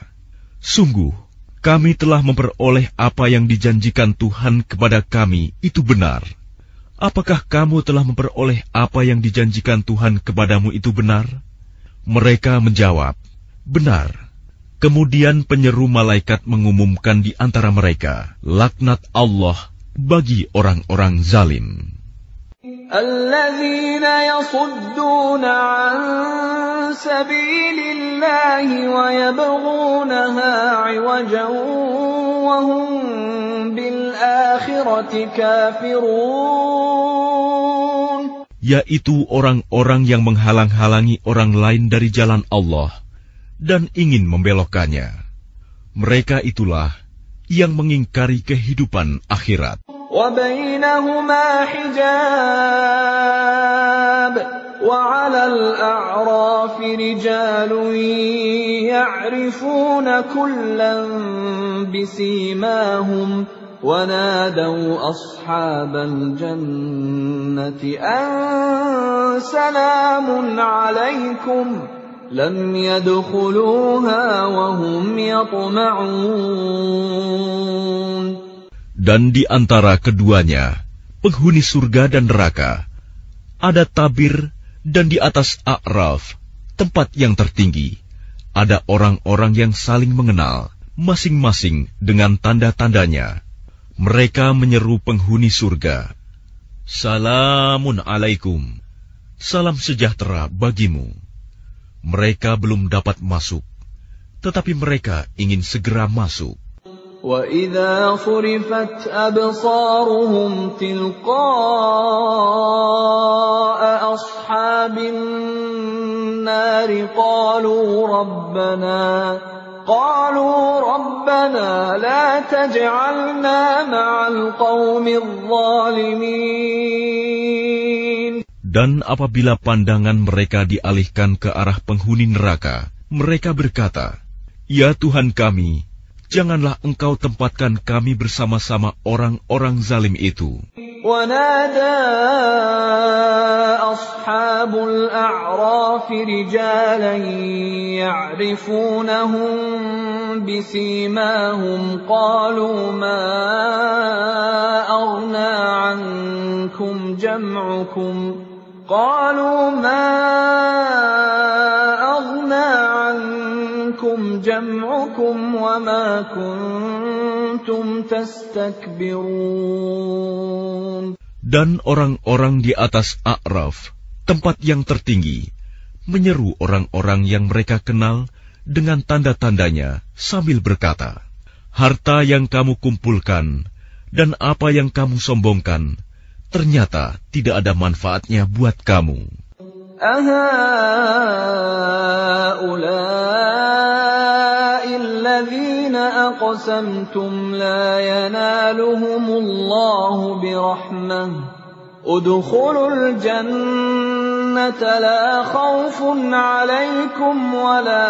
B: "Sungguh, kami telah memperoleh apa yang dijanjikan Tuhan kepada kami itu benar. Apakah kamu telah memperoleh apa yang dijanjikan Tuhan kepadamu itu benar?" Mereka menjawab, "Benar." Kemudian penyeru malaikat mengumumkan di antara mereka, laknat Allah bagi orang-orang zalim.
A: الذين يصدون عن سبيل الله ويبغونها عوجا وهم بالآخرة كافرون.
B: Yaitu orang-orang yang menghalang-halangi orang lain dari jalan Allah dan ingin membelokkannya. Mereka itulah yang mengingkari kehidupan akhirat.
A: وَبَيْنَهُمَا حِجَابٌ وَعَلَى الْأَعْرَافِ رِجَالٌ يَعْرِفُونَ كُلًّا بِسِيمَاهُمْ وَنَادَوْا أَصْحَابَ الْجَنَّةِ أَن سَلَامٌ عَلَيْكُمْ لَمْ يَدْخُلُوهَا وَهُمْ يَطْمَعُونَ.
B: Dan di antara keduanya, penghuni surga dan neraka, ada tabir, dan di atas A'raf, tempat yang tertinggi, ada orang-orang yang saling mengenal, masing-masing dengan tanda-tandanya. Mereka menyeru penghuni surga, "Salamun alaikum, salam sejahtera bagimu." Mereka belum dapat masuk, tetapi mereka ingin segera masuk.
A: وَإِذَا صُرِفَتْ أَبْصَارُهُمْ تِلْقَاءَ أَصْحَابِ النَّارِ قَالُوا رَبَّنَا لَا تَجْعَلْنَا مَعَ الْقَوْمِ الظَّالِمِينَ.
B: Dan apabila pandangan mereka dialihkan ke arah penghuni neraka, mereka berkata, "Ya Tuhan kami, janganlah Engkau tempatkan kami bersama-sama orang-orang zalim itu."
A: وَنَادَى أَصْحَابُ الْأَعْرَافِ رِجَالًا يَعْرِفُونَهُم بِسِيمَاهُمْ قَالُوا مَا أَغْنَىٰ عَنكُمْ جَمْعُكُمْ وَمَا كُنتُمْ تَسْتَكْبِرُونَ.
B: Dan orang-orang di atas A'raf, tempat yang tertinggi, menyeru orang-orang yang mereka kenal dengan tanda-tandanya sambil berkata, "Harta yang kamu kumpulkan dan apa yang kamu sombongkan, ternyata tidak ada manfaatnya buat kamu."
A: أَهَٰؤُلَاءِ الَّذِينَ أَقْسَمْتُمْ لَا يَنَالُهُمُ اللَّهُ بِرَحْمَةٍ ادْخُلُوا الْجَنَّةَ لَا خَوْفٌ عَلَيْكُمْ وَلَا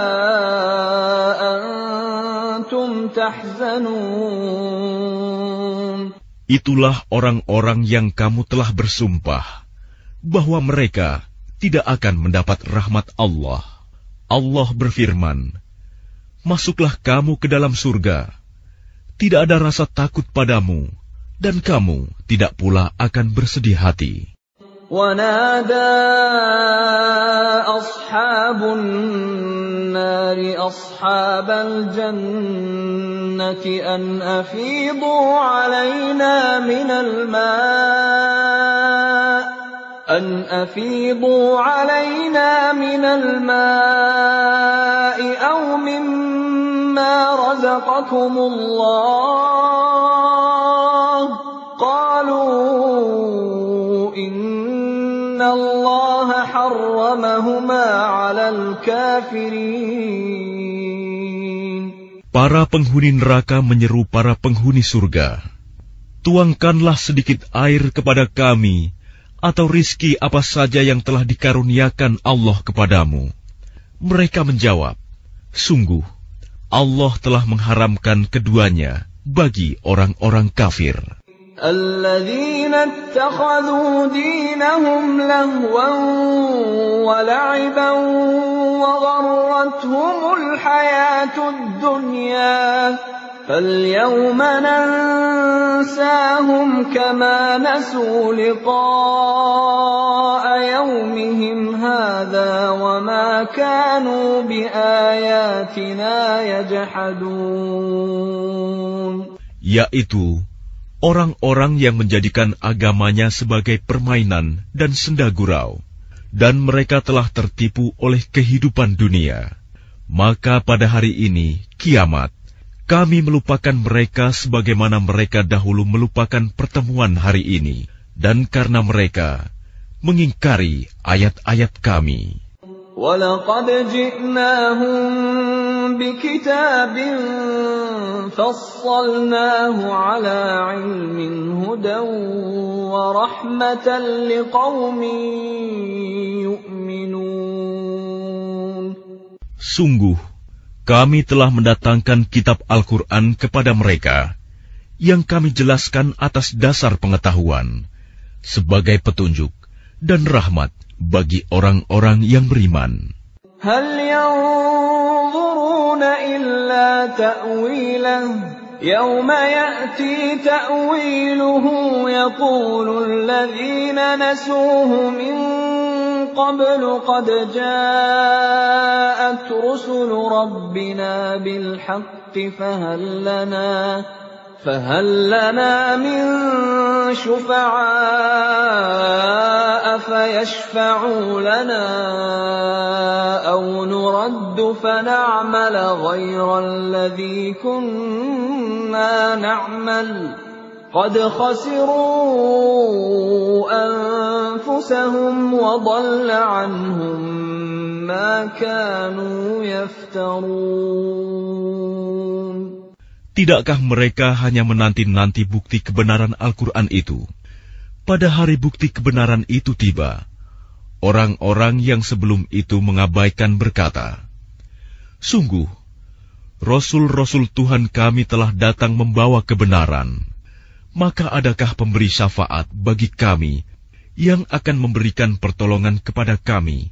A: أَنتُمْ تَحْزَنُونَ.
B: Itulah orang-orang yang kamu telah bersumpah bahwa mereka tidak akan mendapat rahmat Allah. Allah berfirman, "Masuklah kamu ke dalam surga. Tidak ada rasa takut padamu, dan kamu tidak pula akan bersedih hati."
A: وَنَادَى أَصْحَابُ النَّارِ أَصْحَابَ الْجَنَّةِ أَنْ أَفِيضُوا عَلَيْنَا مِنَ الْمَاءِ أَوْ مِمَّا رَزَقَكُمُ اللَّهُ قَالُوا إِنَّ اللَّهَ حَرَّمَ حرمهما على الكافرين.
B: Para penghuni neraka menyeru para penghuni surga, tuangkanlah sedikit air kepada kami, atau rizki apa saja yang telah dikaruniakan Allah kepadamu. Mereka menjawab, sungguh, Allah telah mengharamkan keduanya bagi orang-orang kafir.
A: الذين اتخذوا دينهم لهوا ولعبا وغرتهم الحياة الدنيا فاليوم ننساهم كما نسوا لقاء يومهم هذا وما كانوا بآياتنا يجحدون.
B: Yaitu orang-orang yang menjadikan agamanya sebagai permainan dan senda gurau, dan mereka telah tertipu oleh kehidupan dunia. Maka pada hari ini, kiamat, kami melupakan mereka sebagaimana mereka dahulu melupakan pertemuan hari ini, dan karena mereka mengingkari ayat-ayat kami.
A: وَلَقَدْ جِئْنَاهُمْ بِكِتَابٍ فَصَّلْنَاهُ عَلَى عِلْمٍ هُدًى وَرَحْمَةً لِقَوْمٍ يُؤْمِنُونَ.
B: Sungguh, kami telah mendatangkan kitab Al-Quran kepada mereka, yang kami jelaskan atas dasar pengetahuan, sebagai petunjuk dan rahmat bagi orang-orang yang beriman.
A: هل ينظرون إلا تأويله يوم يأتي تأويله يقول الذين نسوه من قبل قد جاءت رسل ربنا بالحق فهل لنا من شفعاء فيشفعوا لنا أو نرد فنعمل غير الذي كنا نعمل قد خسروا أنفسهم وضل عنهم ما كانوا يفترون.
B: Tidakkah mereka hanya menanti-nanti bukti kebenaran Al-Quran itu? Pada hari bukti kebenaran itu tiba, orang-orang yang sebelum itu mengabaikan berkata, sungguh, Rasul-Rasul Tuhan kami telah datang membawa kebenaran. Maka adakah pemberi syafaat bagi kami yang akan memberikan pertolongan kepada kami,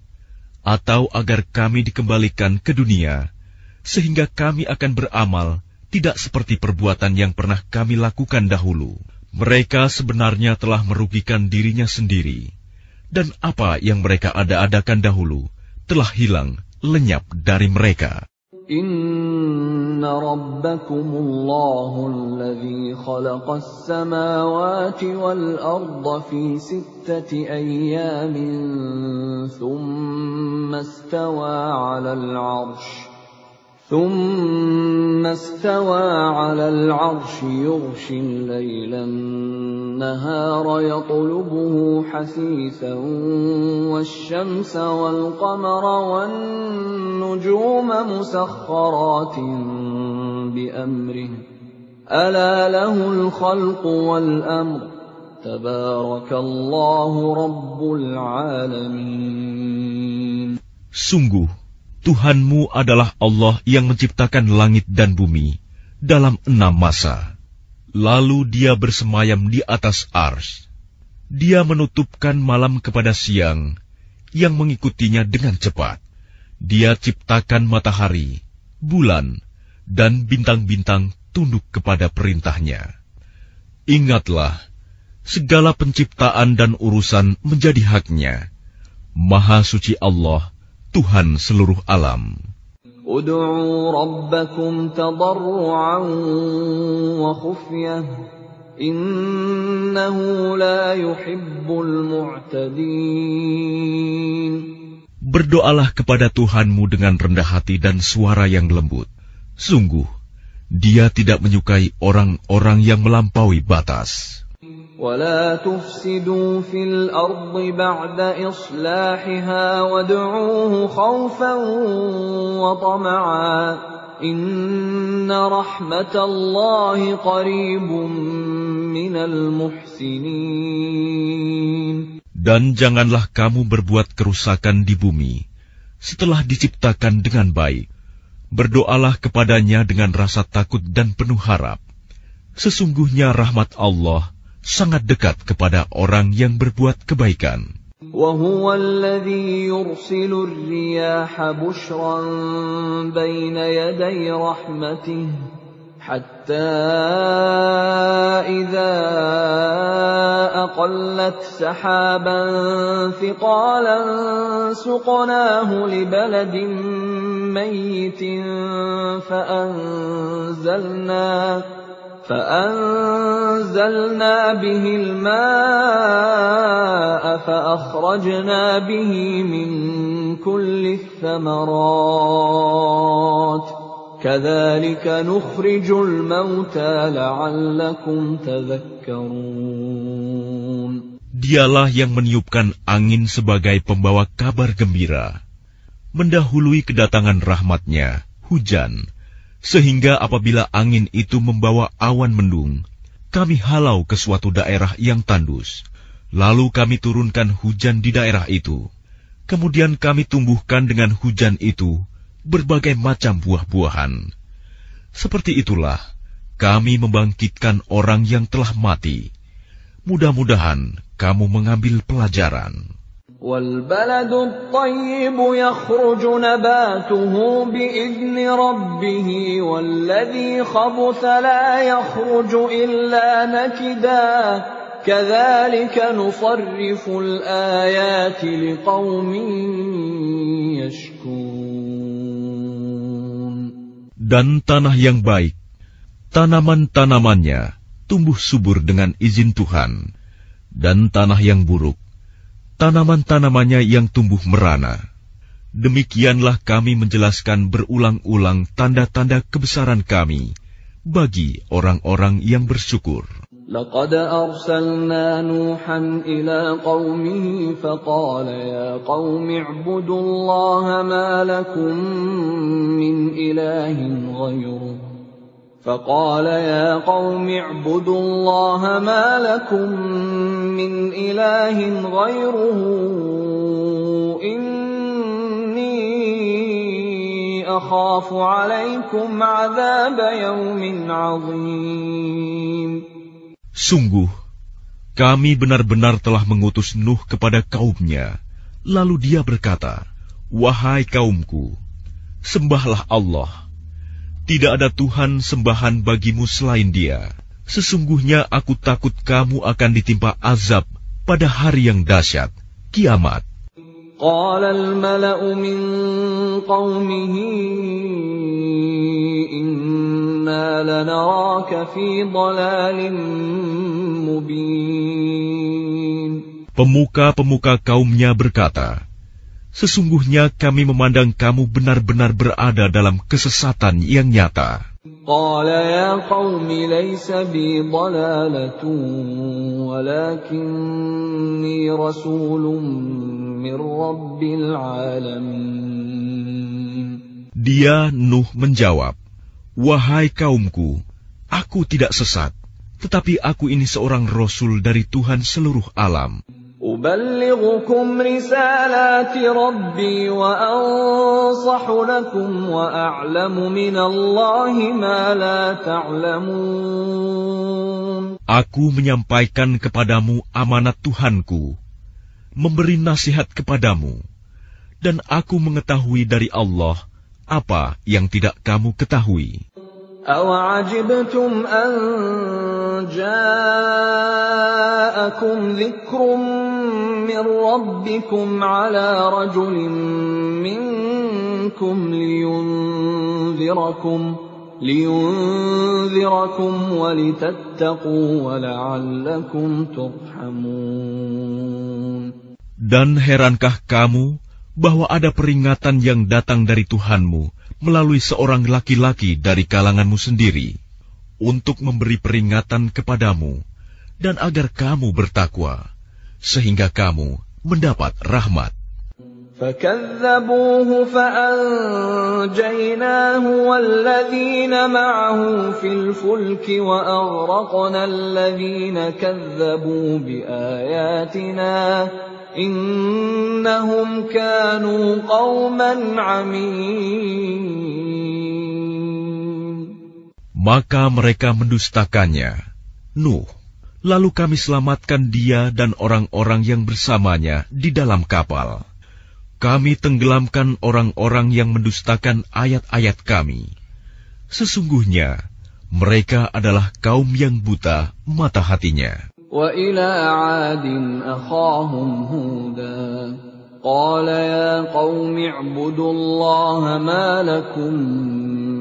B: atau agar kami dikembalikan ke dunia, sehingga kami akan beramal tidak seperti perbuatan yang pernah kami lakukan dahulu. Mereka sebenarnya telah merugikan dirinya sendiri, dan apa yang mereka ada-adakan dahulu telah hilang, lenyap dari mereka.
A: Inna rabbakumullahu alladhi khalaqas samawati wal arda fi 6 ayyamin thumma istawa 'alal 'arsy ثم استوى على العرش يغشي الليل النهار يطلبه حثيثا والشمس والقمر والنجوم مسخرات بأمره ألا له الخلق والأمر تبارك الله رب العالمين.
B: Sungguh, Tuhanmu adalah Allah yang menciptakan langit dan bumi dalam 6 masa. Lalu Dia bersemayam di atas Arsy. Dia menutupkan malam kepada siang, yang mengikutinya dengan cepat. Dia ciptakan matahari, bulan, dan bintang-bintang tunduk kepada perintahnya. Ingatlah, segala penciptaan dan urusan menjadi haknya. Maha suci Allah, Tuhan seluruh alam.
A: Ud'u rabbakum tadarru'an wa khufyah, innahu la yuhibbul mu'tadin.
B: Berdoalah kepada Tuhanmu dengan rendah hati dan suara yang lembut. Sungguh, Dia tidak menyukai orang-orang yang melampaui batas.
A: ولا تفسدوا في الأرض بعد إصلاحها وادعوه خوفا وطمعا إن رحمة الله قريب من المحسنين.
B: Dan janganlah kamu berbuat kerusakan di bumi setelah diciptakan dengan baik. Berdoalah kepadanya dengan rasa takut dan penuh harap. Sesungguhnya rahmat Allah sangat dekat kepada orang yang berbuat kebaikan.
A: وَهُوَ الَّذِي يُرْسِلُ الرِّيَاحَ بُشْرًا بَيْنَ يَدَيْ رَحْمَتِهِ حَتَّى إِذَا أَقَلَّتْ سَحَابًا ثِقَالًا سُقْنَاهُ لِبَلَدٍ مَّيِّتٍ فأنزلنا به الماء فأخرجنا به من كل الثمرات كذلك نخرج الموتى لعلكم تذكرون.
B: Dialah yang meniupkan angin sebagai pembawa kabar gembira, mendahului kedatangan rahmat-Nya, hujan, sehingga apabila angin itu membawa awan mendung, kami halau ke suatu daerah yang tandus, lalu kami turunkan hujan di daerah itu. Kemudian kami tumbuhkan dengan hujan itu berbagai macam buah-buahan. Seperti itulah kami membangkitkan orang yang telah mati. Mudah-mudahan kamu mengambil pelajaran.
A: وَالْبَلَدُ الطَّيِّبُ يَخْرُجُ نَبَاتُهُ بِإِذْنِ رَبِّهِ وَالَّذِي خَبُثَ لَا يَخْرُجُ إِلَّا نَكِدًا كَذَلِكَ نُصَرِّفُ الْآيَاتِ لِقَوْمٍ يَشْكُرُونَ.
B: Dan tanah yang baik, tanaman-tanamannya tumbuh subur dengan izin Tuhan, dan tanah yang buruk, tanaman-tanamannya yang tumbuh merana. Demikianlah kami menjelaskan berulang-ulang tanda-tanda kebesaran kami bagi orang-orang yang bersyukur.
A: لقد أرسلنا نوحا إلى قومه فقال يا قوم اعبدوا الله ما لكم من إله غيره فقال يا قوم اعبدوا الله ما لكم من إله غيره إني أخاف عليكم عذاب يوم عظيم.
B: Sungguh, kami benar-benar telah mengutus Nuh kepada kaumnya. Lalu dia berkata, "Wahai kaumku, sembahlah Allah. Tidak ada Tuhan sembahan bagimu selain Dia. Sesungguhnya aku takut kamu akan ditimpa azab pada hari yang dahsyat, kiamat."
A: قال الملأ من قومه إنا لنراك في ضلال مبين.
B: Pemuka-pemuka kaumnya berkata, "Sesungguhnya kami memandang kamu benar-benar berada dalam kesesatan yang nyata."
A: قال يا قوم ليس بي ضلالة ولكني رسول من رب العالمين.
B: Dia Nuh menjawab, "Wahai kaumku, aku tidak sesat, tetapi aku ini seorang rasul dari Tuhan seluruh alam.
A: أبلغكم رسالات ربي وأنصح لكم وأعلم من الله ما لا تعلمون.
B: Aku menyampaikan kepadamu amanat Tuhanku, memberi nasihat kepadamu, dan aku mengetahui dari Allah apa yang tidak kamu ketahui.
A: أَوَعَجِبْتُمْ أَنْ جَاءَكُمْ ذِكْرٌ مِّنْ رَبِّكُمْ عَلَى رَجُلٍ مِّنْكُمْ لِيُنْذِرَكُمْ وَلِتَتَّقُوا وَلَعَلَّكُمْ تُرْحَمُونَ. Dan
B: herankah kamu bahwa ada peringatan yang datang dari Tuhanmu melalui seorang laki-laki dari kalanganmu sendiri, untuk memberi peringatan kepadamu, dan agar kamu bertakwa, sehingga kamu mendapat rahmat.
A: فَكَذَّبُوهُ فَأَنْجَيْنَاهُ وَالَّذِينَ مَعَهُ فِي الْفُلْكِ وَأَغْرَقْنَا الَّذِينَ كَذَّبُوا بِآيَاتِنَا إِنَّهُمْ كَانُوا قَوْمًا عَمِينَ.
B: Maka mereka mendustakannya, Nuh. Lalu kami selamatkan dia dan orang-orang yang bersamanya di dalam kapal. Kami tenggelamkan orang-orang yang mendustakan ayat-ayat kami. Sesungguhnya, mereka adalah kaum yang buta mata hatinya.
A: وَإِلَى عَادٍ أَخَاهُمْ هُودًا قَالَ يَا قَوْمِ اعْبُدُوا اللَّهَ مَا لَكُمْ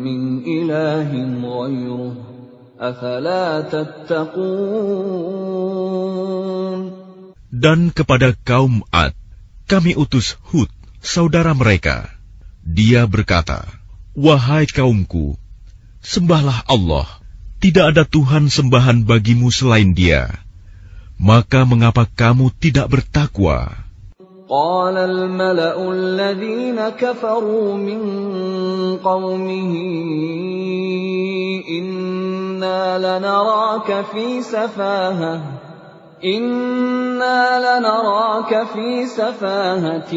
A: مِنْ إِلَٰهٍ غَيْرُهُ أَفَلَا تَتَّقُونَ.
B: Dan kepada kaum Ad, kami utus Hud, saudara mereka. Dia berkata, "Wahai kaumku, sembahlah Allah. Tidak ada Tuhan sembahan bagimu selain Dia. Maka mengapa kamu tidak bertakwa?"
A: قال الملأ الذين كفروا من قومه إنا لنراك في سفاهة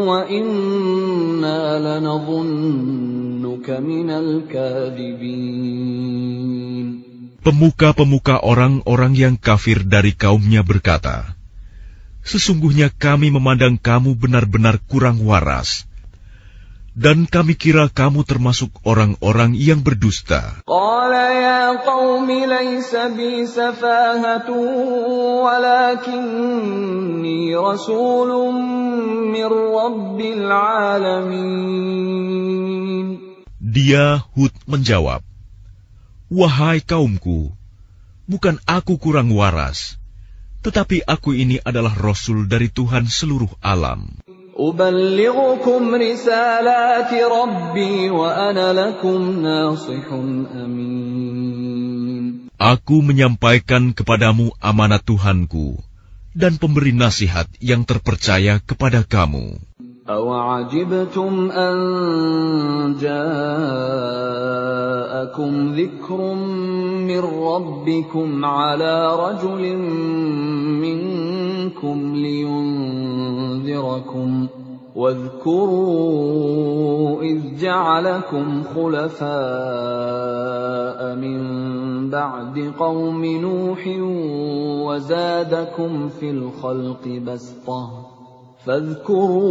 A: وإنا لنظنك من الكاذبين.
B: Pemuka-pemuka orang-orang yang kafir dari kaumnya berkata, "Sesungguhnya kami memandang kamu benar-benar kurang waras, dan kami kira kamu termasuk orang-orang yang berdusta."
A: قال يا قوم ليس بي سفاهة ولكني رسول من رب العالمين.
B: Dia Hud menjawab, "Wahai kaumku, bukan aku kurang waras, tetapi aku ini adalah Rasul dari Tuhan seluruh alam.
A: أُبَلِّغُكُمْ رِسَالَاتِ رَبِّي وَأَنَا لَكُمْ نَاصِحٌ أَمِينٌ.
B: Aku menyampaikan kepadamu amanat Tuhanku dan pemberi nasihat yang terpercaya kepada kamu.
A: أَوَعَجِبْتُمْ أَنْ جَاءَكُمْ ذِكْرٌ مِّنْ رَبِّكُمْ عَلَى رَجُلٍ مِّنْكُمْ لِيُنْذِرَكُمْ واذكروا إذ جعلكم خلفاء من بعد قوم نوح وزادكم في الخلق بسطة فاذكروا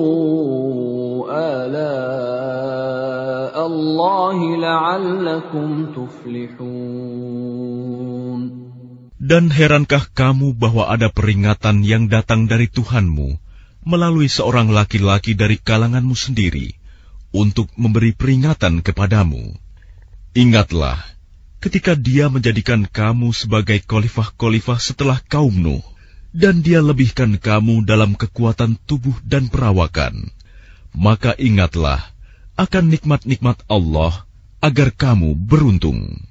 A: آلاء الله لعلكم تفلحون.
B: Dan herankah kamu bahwa ada peringatan yang datang dari Tuhanmu melalui seorang laki-laki dari kalanganmu sendiri untuk memberi peringatan kepadamu? Ingatlah ketika dia menjadikan kamu sebagai khalifah-khalifah setelah kaum Nuh, dan dia lebihkan kamu dalam kekuatan tubuh dan perawakan. Maka ingatlah akan nikmat-nikmat Allah agar kamu beruntung.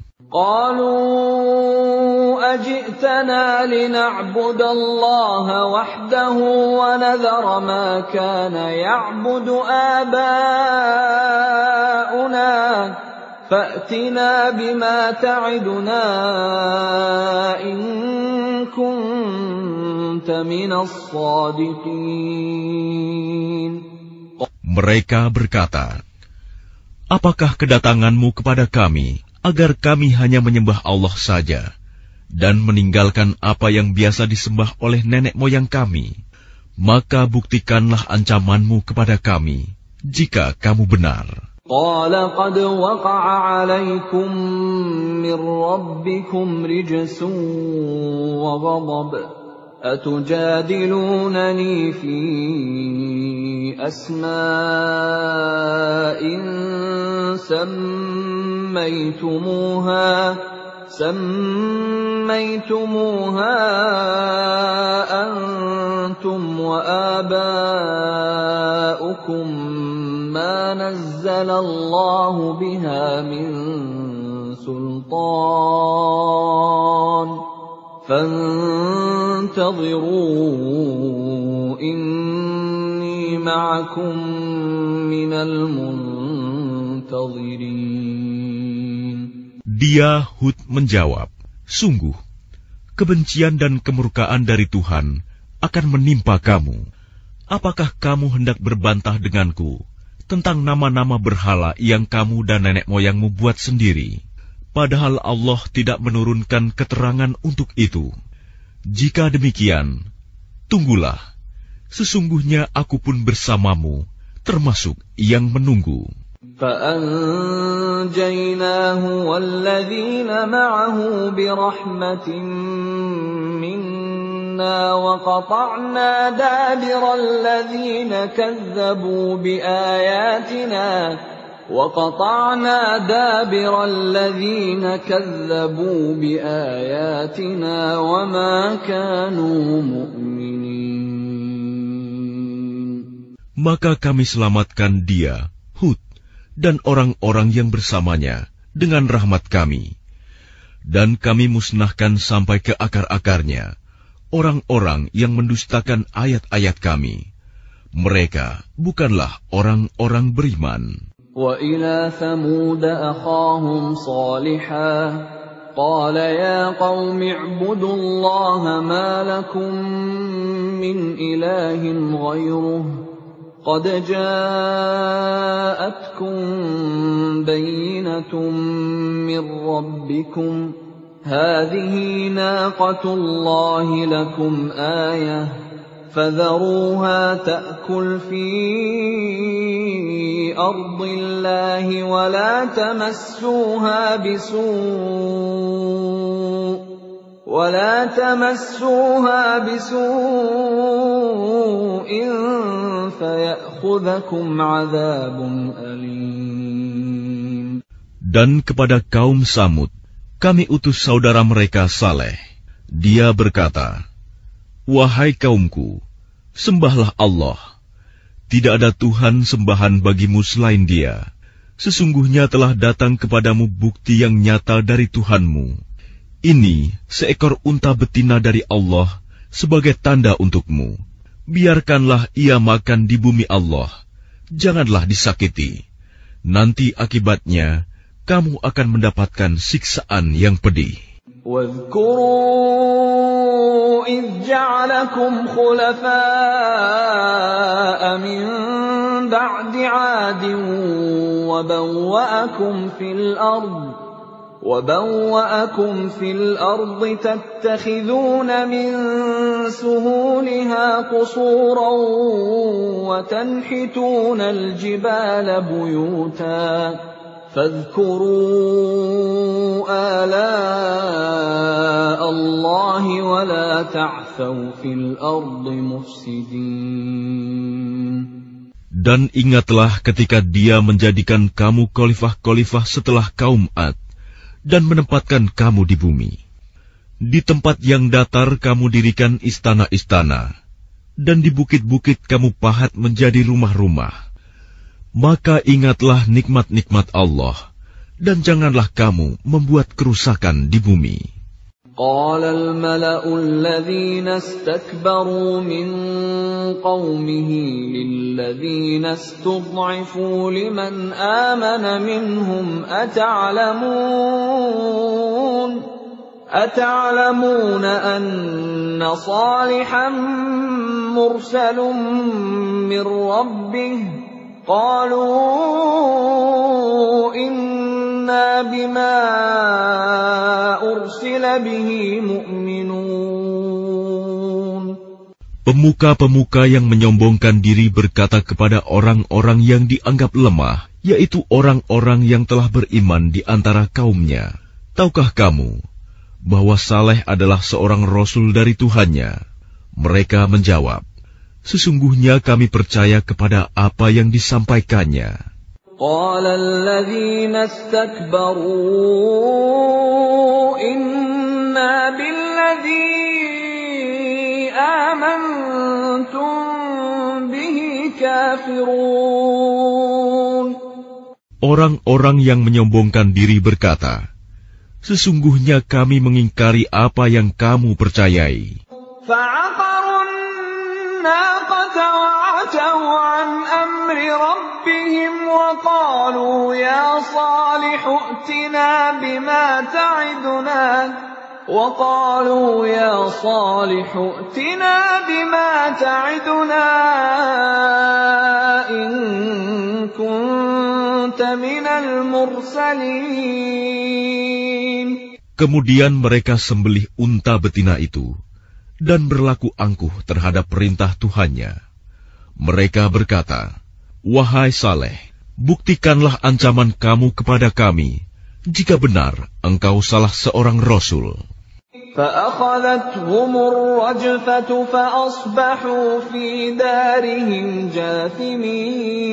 A: أجئتنا لنعبد الله وحده ونذر ما كان يعبد آباؤنا فأتنا بما تعدنا إن كنت من الصادقين.
B: Mereka berkata, "Apakah kedatanganmu kepada kami agar kami hanya menyembah Allah saja dan meninggalkan apa yang biasa disembah oleh nenek moyang kami? Maka buktikanlah ancamanmu kepada kami, jika kamu benar."
A: قال قد وقع عليكم من ربكم رجس وغضب أتجادلونني في أسماء سميتموها أنتم وآباؤكم ما نزل الله بها من سلطان فانتظروا إني معكم من المنتظرين.
B: Dia Hud menjawab, sungguh, kebencian dan kemurkaan dari Tuhan akan menimpa kamu. Apakah kamu hendak berbantah denganku tentang nama-nama berhala yang kamu dan nenek moyangmu buat sendiri? Padahal Allah tidak menurunkan keterangan untuk itu. Jika demikian, tunggulah. Sesungguhnya aku pun bersamamu, termasuk yang menunggu.
A: فَأَنْجَيْنَاهُ وَالَّذِينَ مَعَهُ بِرَحْمَةٍ مِنَّا وَقَطَعْنَا دَابِرَ الَّذِينَ كَذَّبُوا بِآيَاتِنَا وَمَا كَانُوا مُؤْمِنِينَ.
B: Maka kami selamatkan dia, Hud, dan orang-orang yang bersamanya dengan rahmat kami. Dan kami musnahkan sampai ke akar-akarnya orang-orang yang mendustakan ayat-ayat kami. Mereka bukanlah orang-orang beriman.
A: وَإِلَى ثَمُودَ أَخَاهُمْ صَالِحًا قَالَ يَا قَوْمِ اعْبُدُوا اللَّهَ مَا لَكُمْ مِنْ إِلَٰهٍ غَيْرُهُ قَدْ جَاءَتْكُمْ بَيِّنَةٌ مِّن رَّبِّكُمْ هَٰذِهِ نَاقَةُ اللَّهِ لَكُمْ آيَةً فَذَرُوهَا تَأْكُلْ فِي أَرْضِ اللَّهِ وَلَا تَمَسُّوهَا بِسُوءٍ فَيَأْخُذَكُمْ عَذَابٌ أَلِيمٌ.
B: Dan kepada kaum Samud, kami utus saudara mereka Saleh. Dia berkata, wahai kaumku, sembahlah Allah. Tidak ada Tuhan sembahan bagimu selain Dia. Sesungguhnya telah datang kepadamu bukti yang nyata dari Tuhanmu. Ini seekor unta betina dari Allah sebagai tanda untukmu. Biarkanlah ia makan di bumi Allah. Janganlah disakiti. Nanti akibatnya kamu akan mendapatkan siksaan yang pedih.
A: وَاذْكُرُوا إِذْ جَعَلَكُمْ خُلَفَاءَ مِنْ بَعْدِ عَادٍ وَبَوَّأَكُمْ فِي الْأَرْضِ تَتَّخِذُونَ مِنْ سُهُولِهَا قُصُورًا وَتَنْحِتُونَ الْجِبَالَ بُيُوتًا فاذكروا آلاء الله ولا تعثوا في الأرض مفسدين.
B: Dan ingatlah ketika Dia menjadikan kamu khalifah-khalifah setelah kaum Ad dan menempatkan kamu di bumi. Di tempat yang datar kamu dirikan istana-istana, dan di bukit-bukit kamu pahat menjadi rumah-rumah. Maka ingatlah nikmat-nikmat Allah, dan janganlah kamu membuat kerusakan di bumi.
A: قال الملأ الذين استكبروا من قومه للذين استضعفوا لمن آمن منهم أتعلمون أن صالحا مرسل من ربه قالوا إنا بما أرسل به مؤمنون.
B: Pemuka-pemuka yang menyombongkan diri berkata kepada orang-orang yang dianggap lemah, yaitu orang-orang yang telah beriman di antara kaumnya, tahukah kamu bahwa Saleh adalah seorang Rasul dari Tuhannya? Mereka menjawab, sesungguhnya kami percaya kepada apa yang disampaikannya.
A: قال الذين استكبروا إنا بالذي آمنتم به كافرون.
B: Orang-orang yang menyombongkan diri berkata, Sesungguhnya kami mengingkari apa yang kamu percayai.
A: فعقروا الناقة وعتوا عن أمر ربهم وقالوا يا صالح ائتنا بما تعدنا إن كنت من المرسلين.
B: Kemudian mereka sembelih unta betina itu dan berlaku angkuh terhadap perintah Tuhannya. Mereka berkata, "Wahai Saleh, buktikanlah ancaman kamu kepada kami, jika benar engkau salah seorang Rasul."
A: فأخذتهم الرجفة فأصبحوا في دارهم جاثمين.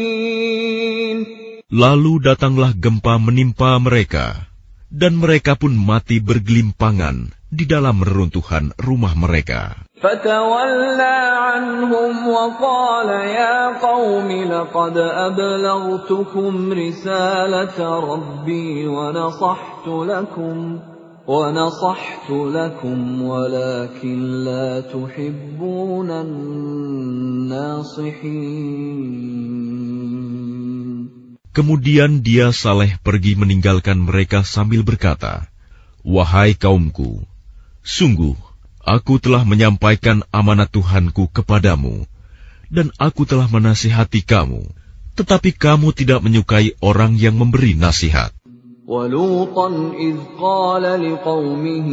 B: Lalu datanglah gempa menimpa mereka, dan mereka pun mati bergelimpangan di dalam reruntuhan rumah mereka.
A: فتولى عنهم وقال يا قوم لقد أبلغتكم رسالة ربي ونصحت لكم ولكن لا تحبون الناصحين.
B: Kemudian dia Saleh pergi meninggalkan mereka sambil berkata, "Wahai kaumku, sungguh aku telah menyampaikan amanat Tuhanku kepadamu, dan aku telah menasihati kamu, tetapi kamu tidak menyukai orang yang memberi nasihat."
A: وَلُوطًا إِذْ قَالَ لِقَوْمِهِ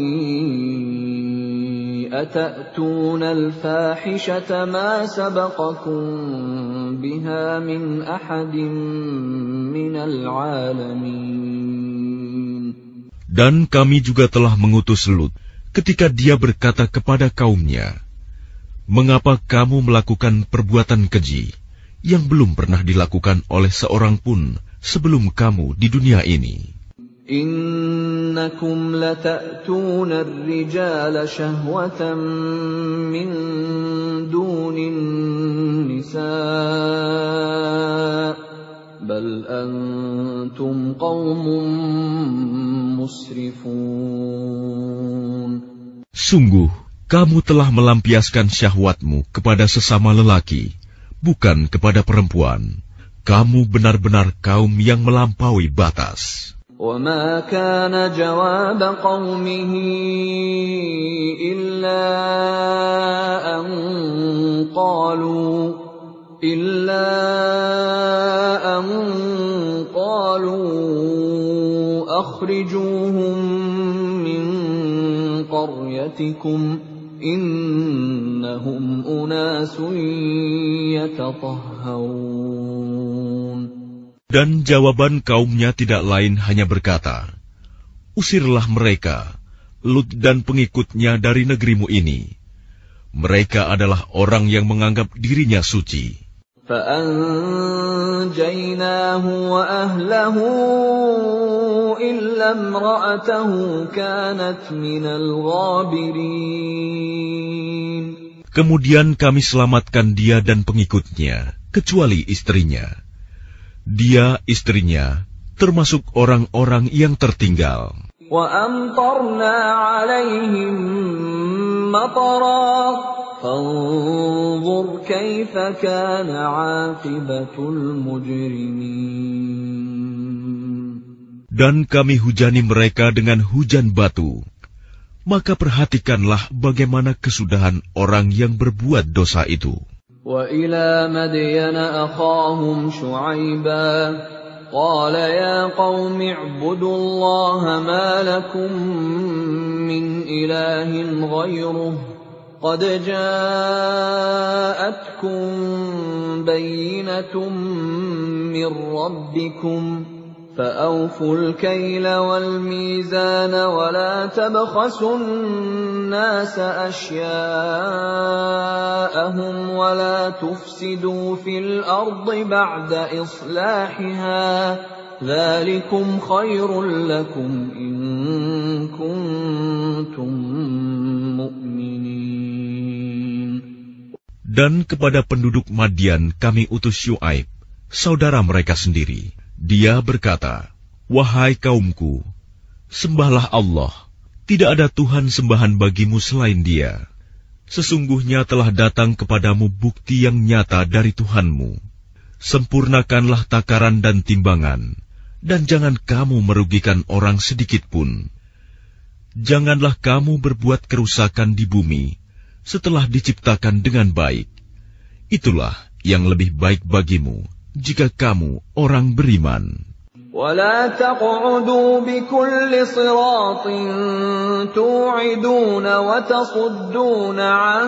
A: أَتَأْتُونَ الْفَاحِشَةَ مَا سَبَقَكُم بِهَا مِنْ أَحَدٍ مِنَ الْعَالَمِينَ.
B: Dan kami juga telah mengutus Lut ketika dia berkata kepada kaumnya, "Mengapa kamu melakukan perbuatan keji yang belum pernah dilakukan oleh seorang pun sebelum kamu di dunia ini?
A: إنكم لتأتون الرجال شهوة من دون النساء بل أنتم قوم مسرفون.
B: Sungguh, kamu telah melampiaskan syahwatmu kepada sesama lelaki, bukan kepada perempuan. Kamu benar-benar kaum yang melampaui batas.
A: وَمَا كَانَ جَوَابَ قَوْمِهِ إِلَّا أَن قَالُوا أَخْرِجُوهُم مِّن قَرْيَتِكُمْ إِنَّهُمْ أُنَاسٌ يَتَطَهَّرُونَ.
B: Dan jawaban kaumnya tidak lain hanya berkata, "Usirlah mereka, Lut dan pengikutnya dari negerimu ini. Mereka adalah orang yang menganggap dirinya suci."
A: فَأَنْجَيْنَاهُ وَأَهْلَهُ إِلَّا امْرَأَتَهُ كَانَتْ مِنَ الْغَابِرِينَ.
B: Kemudian kami selamatkan dia dan pengikutnya, kecuali istrinya. Dia, istrinya, termasuk orang-orang yang tertinggal.
A: وَأَمْطَرْنَا عَلَيْهِمْ مَطَرًا فَانظُرْ كَيْفَ كَانَ عَاقِبَةُ الْمُجْرِمِينَ.
B: Dan kami hujani mereka dengan hujan batu. Maka perhatikanlah bagaimana kesudahan orang yang berbuat dosa itu.
A: وَإِلَى مَدْيَنَ أَخَاهُمْ شُعَيْبًا قَالَ يَا قَوْمِ اعْبُدُوا اللَّهَ مَا لَكُمْ مِنْ إِلَٰهٍ غَيْرُهُ قَدْ جَاءَتْكُمْ بَيِّنَةٌ مِّن رَّبِّكُمْ فَأَوْفُوا الْكَيْلَ وَالْمِيزَانَ وَلَا تَبْخَسُوا النَّاسَ أَشْيَاءَهُمْ وَلَا تُفْسِدُوا فِي الْأَرْضِ بَعْدَ إِصْلَاحِهَا ذَلِكُمْ خَيْرٌ لَكُمْ إِن كُنتُم مُّؤْمِنِينَ.
B: Dan kepada penduduk Madian kami utus Syuaib, saudara mereka sendiri. Dia berkata, "Wahai kaumku, Sembahlah Allah, tidak ada Tuhan sembahan bagimu selain Dia. Sesungguhnya telah datang kepadamu bukti yang nyata dari Tuhanmu. Sempurnakanlah takaran dan timbangan, dan jangan kamu merugikan orang sedikit pun. Janganlah kamu berbuat kerusakan di bumi setelah diciptakan dengan baik. Itulah yang lebih baik bagimu jika kamu orang beriman.
A: ولا تقعدوا بكل صراط توعدون وتصدون عن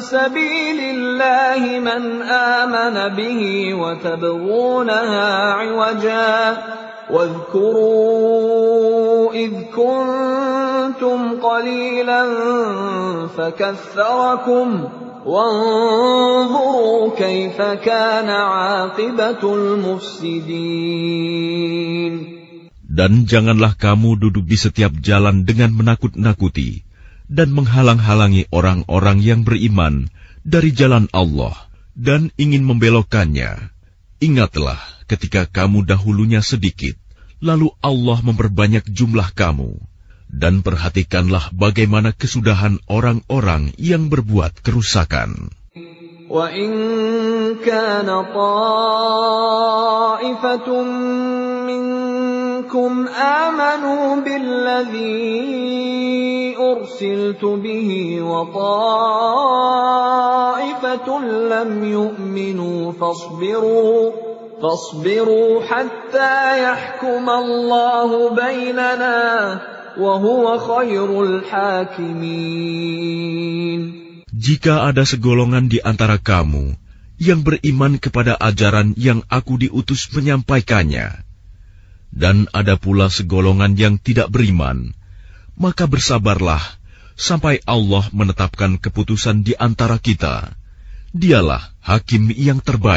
A: سبيل الله من آمن به وتبغونها عوجا واذكروا إذ كنتم قليلا فكثركم وانظروا كيف كان عاقبة المفسدين.
B: Dan janganlah kamu duduk di setiap jalan dengan menakut-nakuti dan menghalang-halangi orang-orang yang beriman dari jalan Allah dan ingin membelokkannya. Ingatlah ketika kamu dahulunya sedikit, lalu Allah memperbanyak jumlah kamu. Dan perhatikanlah bagaimana kesudahan orang-orang yang berbuat kerusakan.
A: وَإِنْ كَانَ طَائِفَةٌ مِّنكُمْ آمَنُوا بِالَّذِي أُرْسِلْتُ بِهِ وَطَائِفَةٌ لَّمْ يُؤْمِنُوا فاصبروا حَتَّى يَحْكُمَ اللَّهُ بَيْنَنَا وَهُوَ خَيْرُ الْحَاكِمِينَ.
B: Jika ada segolongan di antara kamu yang beriman kepada ajaran yang aku diutus menyampaikannya, dan ada pula segolongan yang tidak beriman, maka bersabarlah sampai Allah menetapkan keputusan di antara kita. Dialah hakim yang terbaik.